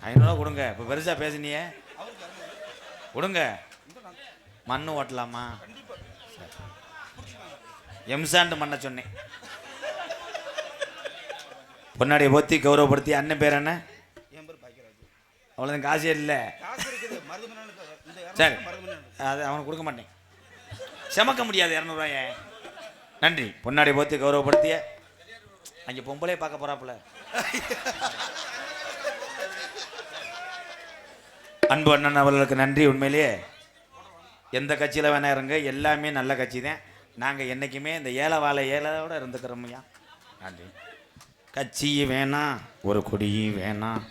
500 கொடுங்க இப்போ பெருசாக பேசுனியே கொடுங்க மண்ணு ஓட்டலாமா எம்சாண்டு மண்ணை சொன்னேன் பொன்னாடியை பொத்தி கௌரவப்படுத்தி அண்ணன் பேர் என்ன அவ்வளோதான் காசே இல்லை சரி அது அவனுக்கு கொடுக்க மாட்டேன் செமக்க முடியாது 200 ரூபாய நன்றி பொன்னாடி போத்தி கௌரவப்படுத்திய அங்கே பொம்பளே பார்க்க போறாப்புல அன்பு அண்ணன் அவர்களுக்கு நன்றி உண்மையிலேயே எந்த கட்சியில் வேணா இருங்க எல்லாமே நல்ல கட்சி தான் நாங்கள் என்றைக்குமே இந்த ஏழை வாழை ஏழையோட இருந்துக்கிறோம்யா நன்றி கட்சியும் வேணாம் ஒரு கொடியும் வேணாம்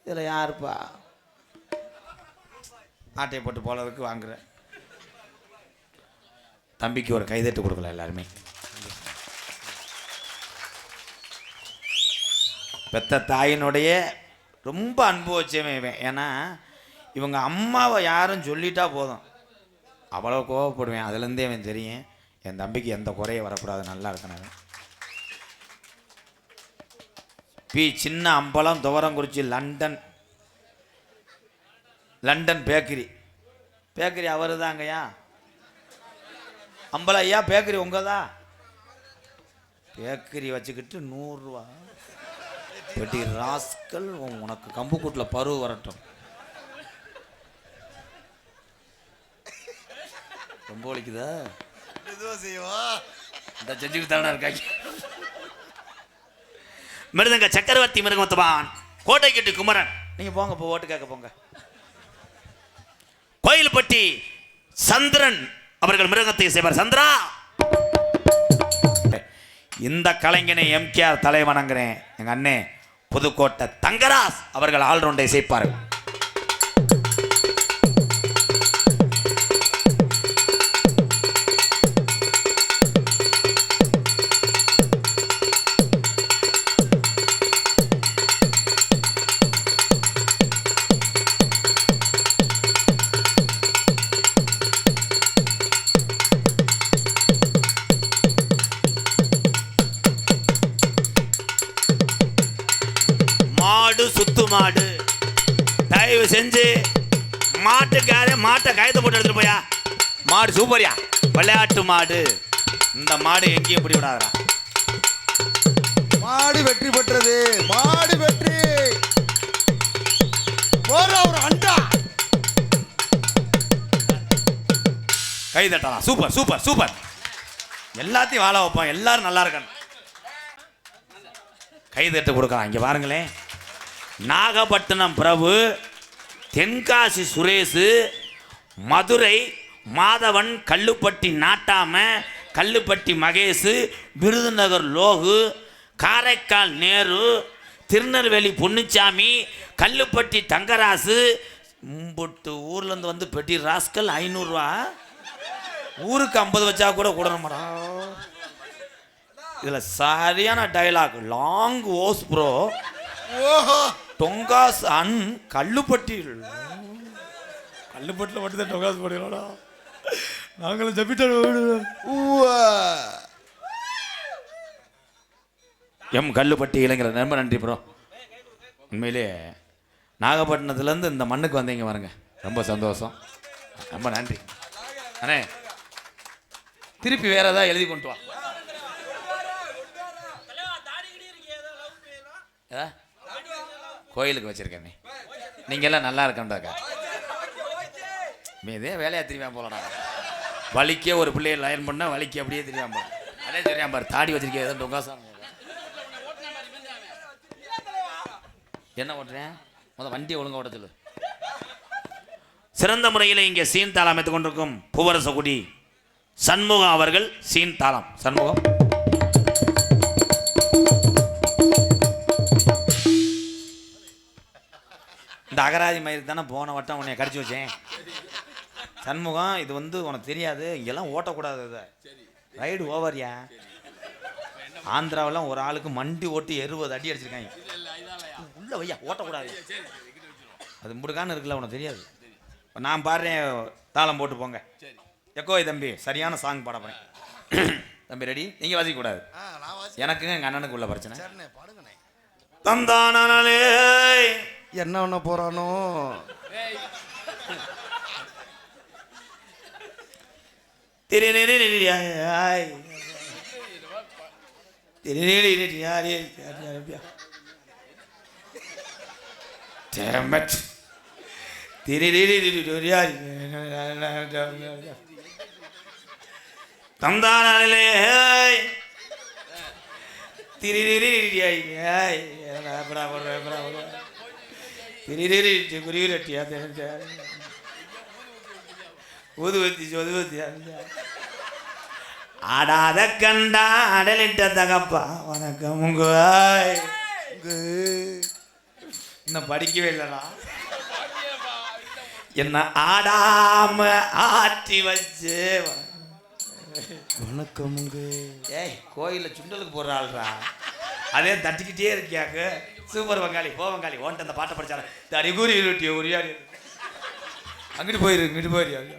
இதில் யாருப்பா ஆட்டையை போட்டு போலருக்கு வாங்குறேன் தம்பிக்கு ஒரு கைதட்டு கொடுக்கல எல்லாருமே பெத்த தாயினுடைய ரொம்ப அன்பு வச்சவன் ஏன்னா இவங்க அம்மாவை யாரும் சொல்லிட்டா போதும் அவ்வளோ கோவப்படுவேன் அதுலேருந்தே அவன் தெரியும் என் தம்பிக்கு எந்த குறைய வரக்கூடாது நல்லா இருக்கணும் P Chinna Ambalam Thuvarankurichi London London bakery. Bakery அவரு தாங்கய்யா. அம்பல ஐயா பேக்கரி உங்கதா? பேக்கரி வச்சுக்கிட்டு 100 ரூபா பெட்டி ராஸ்கல். உனக்கு கம்பு கூட்டில் பருவ வரட்டும். ரொம்ப ஒழிக்குதா? இந்த செஞ்சுக்கிட்டு தானே இருக்காங்க. மிருதங்க சக்கரவர்த்தி மிருகமத்துவான் கோட்டை கெட்டி குமரன். நீங்க போங்க, இப்போ ஓட்டு கேட்க போங்க. கோயில்பட்டி சந்திரன் அவர்கள் மிருகத்தை செய்வார். சந்திரா, இந்த கலைஞனை எம்கேஆர் தலை வணங்குறேன். எங்க அண்ணே புதுக்கோட்டை தங்கராஸ் அவர்கள் ஆல்ரவுண்டை செய்ப்பார்கள். மாடு சுத்து மாடு, தயவு செஞ்சு மாட்டுக்கார மாட்டை கயத்தை போட்டு எடுத்துட்டு போயா. மாடு சூப்பரியா, விளையாட்டு மாடு. இந்த மாடு எங்கேயும் பிடி விடாதா. மாடு வெற்றி பெற்றது. மாடு வெற்றி. போற ஒரு அண்டா. கை தட்டலாம். Super super super. எல்லாத்தையும் வாழ வைப்போம். எல்லாரும் நல்லா இருக்கணும். கை தட்டு கொடுக்கலாம். இங்க பாருங்களேன், நாகப்பட்டினம் பிரபு, தென்காசி சுரேஷ், மதுரை மாதவன், கல்லுப்பட்டி நாட்டாம, கல்லுப்பட்டி மகேஷ், விருதுநகர் லோகு, காரைக்கால் நேரு, திருநெல்வேலி பொன்னுச்சாமி, கல்லுப்பட்டி தங்கராசு. மும்பட்டு ஊர்ல இருந்து வந்து பெட்டி ராஸ்கல் 500 ரூபா. ஊருக்கு 50 வச்சா கூட கூடணுமாடா. இதுல சரியான டயலாக். Long hose bro. ஓஹோ. டொங்காஸ் அன் கல்லுப்பட்டி. கல்லுப்பட்டில் மட்டும் தான் டொங்காஸ் போடுங்களா? நாங்களும் ஜப்பிட்டோம். எம் கல்லுப்பட்டி இளைஞர் ரொம்ப நன்றி ப்ரோ. உண்மையிலே நாகப்பட்டினத்துலேருந்து இந்த மண்ணுக்கு வந்தீங்க பாருங்க, ரொம்ப சந்தோஷம். ரொம்ப நன்றி அண்ணே. திருப்பி வேற ஏதாவது எழுதி கொண்டு வா. கோயிலுக்கு வச்சிருக்கேன். நீங்க எல்லாம் நல்லா இருக்கண்டாக்கா. இதே வேலையா திரும்பியா போலடா. வலிக்கே ஒரு பிள்ளைய லைன் பண்ணா வலிக்கு அப்படியே திரும்பியா போல. அதே தெரியாம பாரு, தாடி வச்சிருக்கேன். ஏதோ டொங்காசம் என்ன ஓட்டுறேன்? முதல் வண்டியை ஒழுங்கா ஓட்ட சொல்லு. சிறந்த முறையில் இங்கே சீன் தாளம் அமைத்துக் கொண்டிருக்கும் பூவரசகுடி சண்முகம் அவர்கள் சீன் தாளம். சண்முகம், இந்த அகராதி மயிருக்கு தானே போன வட்டம் உன்னை கடிச்சு வச்சேன். சண்முகம், இது வந்து உனக்கு தெரியாது, இங்கெல்லாம் ஓட்டக்கூடாது. இதை ரைடு ஓவர்யா. ஆந்திராவெல்லாம் ஒரு ஆளுக்கு மண்டி ஓட்டி 70 அடி அடிச்சிருக்காங்க. உள்ள வையா, ஓட்டக்கூடாது. அது முடுக்கான்னு இருக்குல்ல, உனக்கு தெரியாது. இப்போ நான் பாடுறேன், தாளம் போட்டு போங்க. எக்கோ தம்பி, சரியான சாங் பாட போறேன். தம்பி ரெடி? நீங்க வாசிக்க கூடாது. எனக்குங்க எங்க அண்ணனுக்கு உள்ள பிரச்சனை. தந்தானே என்ன பண்ண போறானோ? தந்தானே ஆடாத கண்டா அடலிட்ட தகப்பா வணக்கம் உங்க. இன்னும் படிக்கவே இல்லைடா. என்ன ஆடாம ஆட்டி வச்சு வணக்கமுங்க. ஏய், கோயிலில் சுண்டலுக்கு போடுற ஆள்றா. அதே தட்டிக்கிட்டே இருக்கியாக்கு. சூப்பர் வங்காளி, போ வங்காளி. ஓன்ட்டு அந்த பாட்டை படிச்சாரு. தடிகூரி இருட்டிய உரியாடி. அங்கிட்டு போயிரு, இங்கிட்டு போயிரு.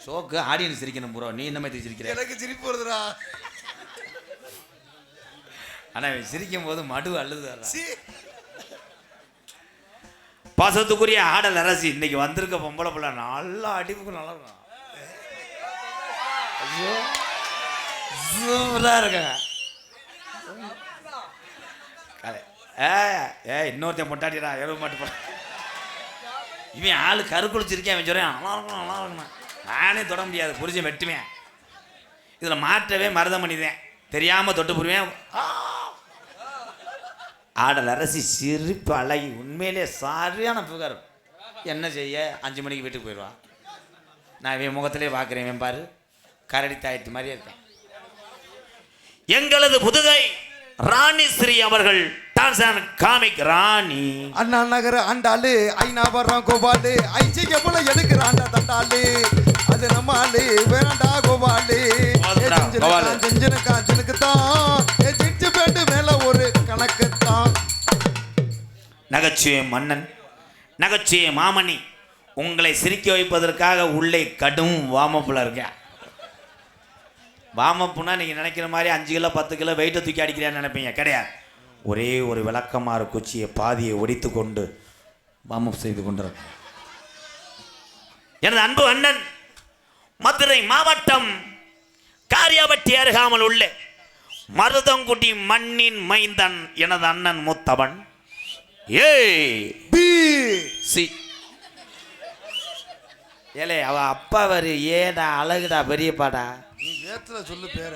ஷோக்கு ஆடியன்ஸ் சிரிக்கணும் ப்ரோ. நீ என்ன மாதிரி சிரிக்கிற? எனக்கு சிரிப்பு வருதுடா. ஆனால் சிரிக்கும் போது மடு அழுது. பாசத்துக்குரிய ஆடல் அரசி இன்னைக்கு வந்திருக்க பொம்பளை பிள்ளை நல்லா அடிப்புக்கு நல்லா இருக்கும். சூப்பராக இருக்காங்க. இன்னொருத்தன் பொட்டாட்டிடா எருவு மாட்டு போட. இவன் ஆளு கருக்குளிச்சிருக்கேன். அவன் சொல்றேன் நல்லா இருக்கணும் நல்லா இருக்கணும். நானே தொட முடியாது, புரிஞ்சு வெட்டுவேன். இதில் மாற்றவே மருதம் பண்ணிதேன், தெரியாமல் தொட்டு புரிவேன். ஆடல் அரசி சிரிப்பு அழகி உண்மையிலே சரியான புகார். என்ன செய்ய 5 மணிக்கு வீட்டுக்கு போயிடுவான். நான் இவன் முகத்திலே பார்க்குறேன். இவன் பாரு கரடி தாயத்து மாதிரியே இருக்கேன். எங்களது புதுகை ராணி ஸ்ரீ அவர்கள் டான்ஸ் காமிக் ராணி அண்ணா நகர ஆண்டாளு ஐநாபுரம் கோபாலு ஐசிக்க போல எடுக்கிறாண்டா தண்டாளு அது நம்ம ஆளு வேண்டாண்டா கோபாலு செஞ்சனுக்கு தான் செஞ்சு பேட்டு மேல ஒரு கணக்கு தான். நகைச்சுவை மன்னன் நகைச்சுவை மாமணி உங்களை சிரிக்க வைப்பதற்காக உள்ளே கடும் வாமப்புல இருக்கேன். வாமப்புனா நீங்கள் நினைக்கிற மாதிரி 5 கிலோ 10 கிலோ வெயிட்டை தூக்கி அடிக்கிறேன்னு நினைப்பீங்க. கிடையாது. ஒரே ஒரு விளக்கமாறு குச்சியை பாதியை ஒடித்து கொண்டு வாமப் செய்து கொண்டிருக்க எனது அன்பு அண்ணன் மதுரை மாவட்டம் காரியாபட்டி அருகாமல் உள்ள மருதங்குடி மண்ணின் மைந்தன் எனது அண்ணன் முத்தவன். ஏலே அவ அப்பா வரு ஏடா அழகுடா பெரியப்பாடா. நீ வேத்துல சொல்லு பேர.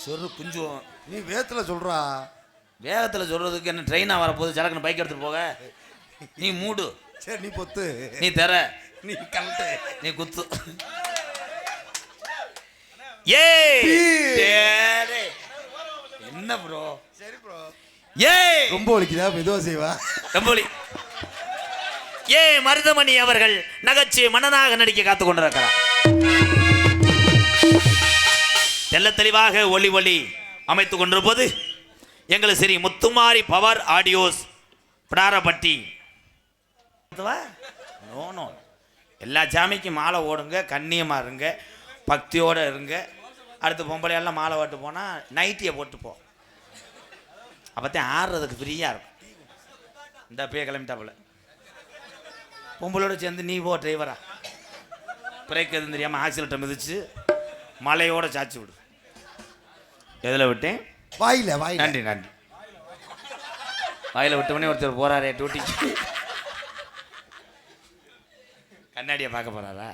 சொரு குஞ்சுவோம். நீ வேத்துல சொல்றா. வேகத்தில் சொல்றதுக்கு என்ன ட்ரெயினாக வரப்போகுது? சடக்குன்னு பைக் எடுத்துட்டு போக. நீ மூடு. சரி நீ பொத்து. நீ தர. நீ கலட்டு. நீ குத்து. என்ன ப்ரோ? சரி ப்ரோ. ரொம்ப ஒலிக்குதா? மெதுவா செய்வா. ரொம்ப ஒலி. மருதமணி அவர்கள் நகைச்சுவை மன்னனாக நடிக்க காத்து கொண்டிருக்கிறார். தெல்ல தெளிவாக ஒளி ஒளி அமைத்துக் கொண்டிருப்பது எங்கள் ஸ்ரீ முத்துமாரி பவர் ஆடியோஸ் பிடாரப்பட்டி. எல்லா சாமிக்கும் மாலை ஓடுங்க, கண்ணியமாக இருங்க, பக்தியோடு இருங்க. அடுத்து பொம்பளையெல்லாம் மாலை ஓட்டு போனால் நைட்டியை போட்டுப்போ, அப்போத்தான் ஆடுறதுக்கு ஃப்ரீயாக இருக்கும். இந்த அப்பயே கிளம்பிட்டாப்புல பொம்பளோட சேர்ந்து நீ போ டிரைவரா. பிரேக் எதுவும் தெரியாமல் ஆக்சிலேட்டர் மிதிச்சு மலையோட சாச்சி விடு. எதில் விட்டேன்? வாயில வாயில. நன்றி நன்றி. வாயில விட்டவனே ஒருத்தர் போறாரே டூட்டிக்கு. கண்ணாடியை பார்க்க போறாரா?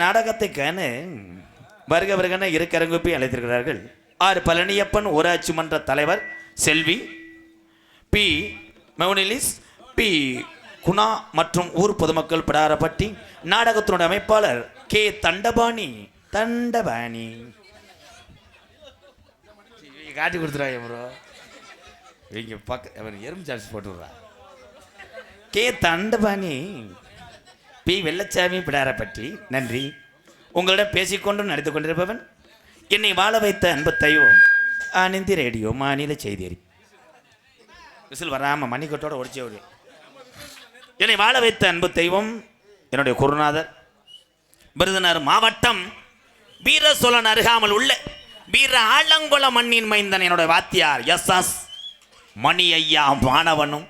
நாடகத்துக்கான வருக வருகன இருக்கரங்குப்பி அழைத்திருக்கிறார்கள். ஆர் பழனியப்பன் ஊராட்சி மன்ற தலைவர் செல்வி பி மெவுனிலிஸ் பி குணா மற்றும் ஊர் பொதுமக்கள் பிடாரப்பட்டி. நாடகத்தினுடைய அமைப்பாளர் கே தண்டபாணி. காட்டி கொடுத்துருவாங்க ப்ரோ. இங்கே பக்கம் எறும்பு சார்ஜ் போட்டு விட்றா. K Dhandapani P Vellaichamy Pidarappatti. நன்றி. உங்களிடம் பேசிக்கொண்டு நடித்து கொண்டிருப்பவன் என்னை வாழ வைத்த அன்பு தெய்வம் ஆனந்தி ரேடியோ மாநில செய்தியறி. விசில் வராமல் மணிக்கட்டோட ஒடிச்சே விடு. என்னை வாழ வைத்த அன்பு தெய்வம் என்னுடைய குருநாதர் விருதுநகர் மாவட்டம் வீர சோழன் அருகாமல் உள்ள வீர ஆலங்குள மண்ணின் மைந்தன் என்னுடைய வாத்தியார் எஸ் மணி ஐயா மாணவனும்.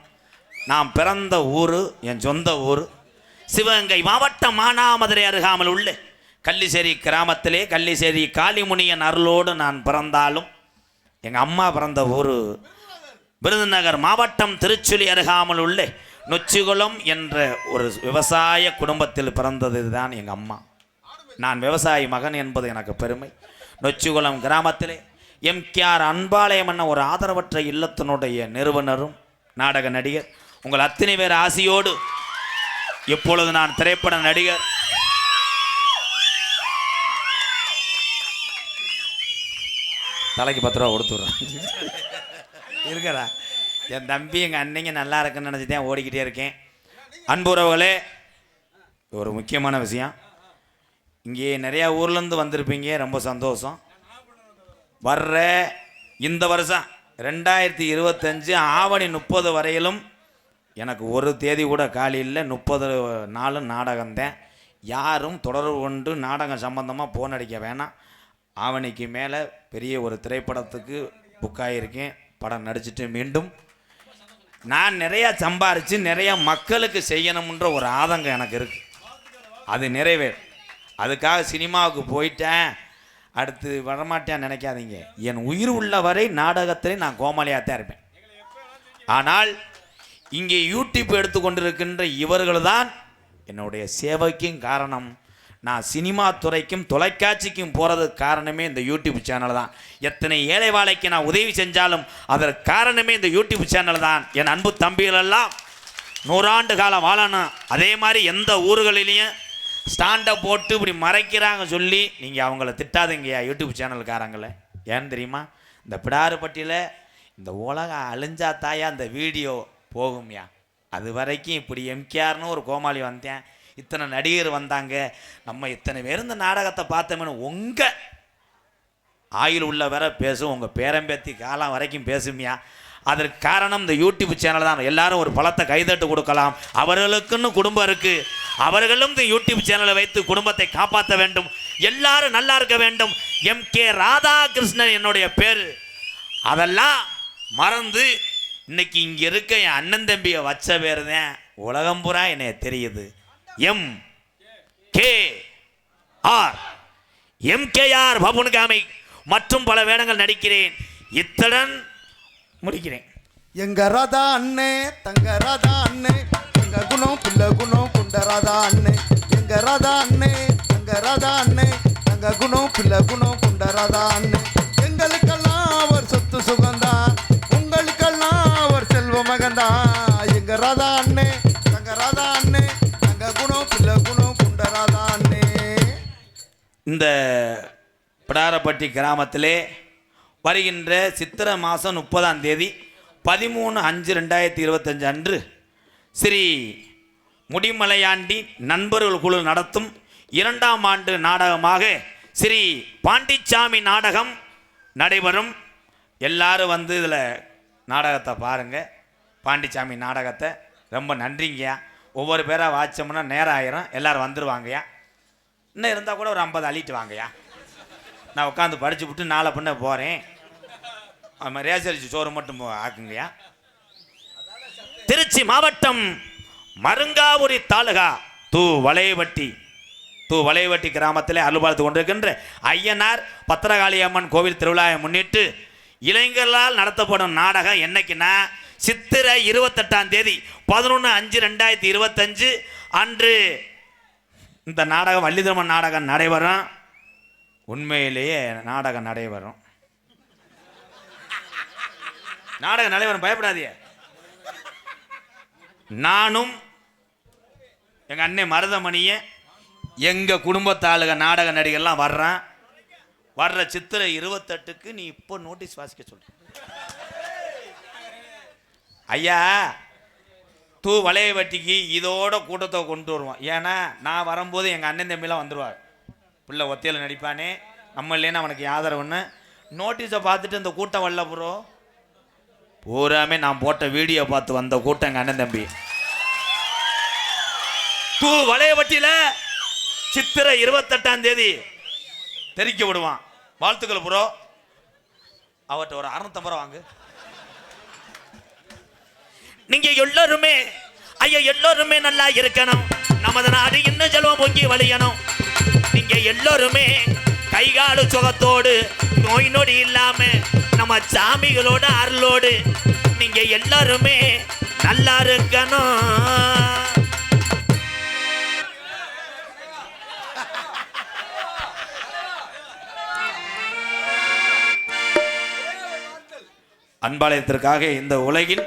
நான் பிறந்த ஊர் என் சொந்த ஊர் சிவகங்கை மாவட்டம் மானாமதுரை அருகாமல் உள்ள கள்ளிசேரி கிராமத்திலே கள்ளிசேரி காளிமுனியன் அருளோடு நான் பிறந்தாலும் எங்கள் அம்மா பிறந்த ஊர் விருதுநகர் மாவட்டம் திருச்சுழி அருகாமல் உள்ள நொச்சிகுளம் என்ற ஒரு விவசாய குடும்பத்தில் பிறந்தது தான் எங்கள் அம்மா. நான் விவசாயி மகன் என்பது எனக்கு பெருமை. நொச்சிகுளம் கிராமத்திலே எம்கேஆர் அன்பாலயம் என்ற ஒரு ஆதரவற்ற இல்லத்தினுடைய நிறுவனரும் நாடக நடிகர். உங்கள் அத்தனை பேர் ஆசையோடு இப்பொழுது நான் திரைப்பட நடிகர் தலைக்கு 10 ரூபா கொடுத்துட்றேன் இருக்கடா. என் தம்பி எங்கள் அன்னைங்க நல்லா இருக்குன்னு நினச்சி தான் ஓடிக்கிட்டே இருக்கேன். அன்புறவுகளே, ஒரு முக்கியமான விஷயம். இங்கே நிறையா ஊர்லேருந்து வந்திருப்பீங்க, ரொம்ப சந்தோஷம். வர்ற இந்த வருஷம் 2025 ஆவணி 30 வரையிலும் எனக்கு ஒரு தேதி கூட காலி இல்லை. 30 நாளும் நாடகம்தான். யாரும் தொடர்பு கொண்டு நாடகம் சம்பந்தமாக போன் அடிக்க வேணாம். ஆவணிக்கு மேலே பெரிய ஒரு திரைப்படத்துக்கு புக் ஆகியிருக்கேன். படம் நடிச்சுட்டு மீண்டும் நான் நிறையா சம்பாரித்து நிறையா மக்களுக்கு செய்யணும்ன்ற ஒரு ஆதங்கம் எனக்கு இருக்குது. அது நிறைவேறும். அதுக்காக சினிமாவுக்கு போயிட்டேன் அடுத்து வரமாட்டேன்னு நினைக்காதீங்க. என் உயிர் உள்ள வரை நாடகத்திலே நான் கோமாளியாக தான் இருப்பேன். ஆனால் இங்கே யூடியூப் எடுத்துக்கொண்டிருக்கின்ற இவர்கள் தான் என்னுடைய சேவைக்கும் காரணம். நான் சினிமா துறைக்கும் தொலைக்காட்சிக்கும் போகிறதுக்கு காரணமே இந்த யூடியூப் சேனல் தான். எத்தனை ஏழை வாழைக்கு நான் உதவி செஞ்சாலும் அதற்கு காரணமே இந்த யூடியூப் சேனல் தான். என் அன்பு தம்பிகளெல்லாம் 100 ஆண்டு காலம் வாழணும். அதே மாதிரி எந்த ஊர்களிலையும் ஸ்டாண்டை போட்டு இப்படி மறைக்கிறாங்க சொல்லி நீங்கள் அவங்கள திட்டாதீங்கய்யா யூடியூப் சேனல்காரங்களை. ஏன்னு தெரியுமா? இந்த பிடாறுப்பட்டியில் இந்த உலகம் அழிஞ்சா தாயா அந்த வீடியோ போகும்யா. அது வரைக்கும் இப்படி எம்கேஆர்னு ஒரு கோமாளி வந்தேன், இத்தனை நடிகர் வந்தாங்க, நம்ம இத்தனை பேர் இந்த நாடகத்தை பார்த்தோம்னு உங்கள் ஆயுள் உள்ள வர பேசும், உங்கள் பேரம்பேத்தி காலம் வரைக்கும் பேசுமியா. அதற்கு காரணம் இந்த யூடியூப் சேனல் தான். எல்லாரும் ஒரு பழத்தை கைதட்டு கொடுக்கலாம். அவர்களுக்குன்னு குடும்பம் இருக்குது. அவர்களும் இந்த யூடியூப் சேனலை வைத்து குடும்பத்தை காப்பாற்ற வேண்டும். எல்லாரும் நல்லா இருக்க வேண்டும். MK ராதாகிருஷ்ணன் என்னுடைய பேர். அதெல்லாம் மறந்து இன்னைக்கு இங்கே இருக்க என் அண்ணன் தம்பியை வச்ச பேர் தான் உலகம் பூரா என்னைய தெரியுது. MKR பபுன்காமை மற்றும் பல வேடங்கள் நடிக்கிறேன். இத்துடன் முடிக்கிறேன். எங்க ராதா அண்ணே தங்க ராதா அண்ணே எங்க குணம் பிள்ளை குணம் குண்ட ராதா அண்ணே. எங்க ராதா அண்ணே தங்க ராதா அண்ணே தங்க குணம் பிள்ளை குணம் குண்ட ராதா அண்ணே. எங்களுக்கெல்லாம் அவர் சொத்து சுகந்தா, உங்களுக்கெல்லாம் அவர் செல்வ மகந்தா. எங்க ராதா அண்ணே தங்க ராதா அண்ணே தங்க குணம் பிள்ளை குணம் குண்ட ராதா அண்ணே. இந்த பிடாரப்பட்டி கிராமத்திலே வருகின்ற சித்திரை மாதம் 30ஆம் தேதி 13/5/2025 அன்று ஸ்ரீ முடிமலையாண்டி நண்பர்கள் குழு நடத்தும் 2ஆம் ஆண்டு நாடகமாக ஸ்ரீ பாண்டிச்சாமி நாடகம் நடைபெறும். எல்லாரும் வந்து இதில் நாடகத்தை பாருங்கள். பாண்டிச்சாமி நாடகத்தை ரொம்ப நன்றிங்கய்யா. ஒவ்வொரு பேராக வாச்சோம்னா நேரம் ஆயிரும். எல்லோரும் வந்துடுவாங்கய்யா. இன்னும் இருந்தால் கூட ஒரு 50 அள்ளிட்டு வாங்கய்யா. நான் உட்காந்து படிச்சு விட்டு நாளை பண்ண போகிறேன். ஆமாம், ரேசரிச்சு சோறு மட்டும் ஆக்குங்கய்யா. திருச்சி மாவட்டம் மருங்காபுரி தாலுகா வளைவட்டி கிராமத்தில் அருள்பாலித்து கொண்டிருக்கின்ற ஐயனார் பத்திரகாளி அம்மன் கோவில் திருவிழாவை முன்னிட்டு இளைஞர்களால் நடத்தப்படும் நாடகம் என்னைக்குன்னா சித்திரை 28ஆம் தேதி 11/5/2025 அன்று இந்த நாடகம் வள்ளிதர்மன் நாடகம் நடைபெறும். உண்மையிலேயே நாடகம் நடைபெறும். நாடகம் நடைபெறும், பயப்படாதீங்க. நானும் எங்க அண்ணன் மருதமணிய எங்க குடும்பத்தாளுக நாடக நடிகர்லாம் வர்ற சித்திரை 28க்கு நீ இப்போ நோட்டீஸ் வாசிக்க சொல்ற ஐயா. வளையவட்டிக்கு இதோட கூட்டத்தை கொண்டு வருவோம். ஏன்னா நான் வரும்போது எங்கள் அண்ணன் தம்பிலாம் வந்துடுவார். பிள்ளை ஒத்தையில் நடிப்பானே, நம்ம இல்லைன்னா அவனுக்கு ஆதரவுன்னு நோட்டீஸை பார்த்துட்டு இந்த கூட்டம் வரல ப்ரோ. பூராமே நான் போட்ட வீடியோ பார்த்து வந்த கூட்டம் எங்கள் அண்ணன் தம்பி. வளையவட்டியில் சித்திரை 28ஆம் தேதி தெரிக்க விடுவான். வாழ்த்துக்கள் ப்ரோ. அவர்கிட்ட ஒரு 650 ரூபா வாங்கு. நீங்க எல்லாருமே எல்லாருமே நல்லா இருக்கணும். நமது நாடு இன்னும் செல்வம் பொங்கி வழியணும். நீங்க எல்லாருமே கைகால சுகத்தோடு நோய் நொடி இல்லாம நம்ம சாமிகளோட அருளோடு நீங்க எல்லாருமே நல்லா இருக்கணும். அன்பாலயத்திற்காக இந்த உலகில்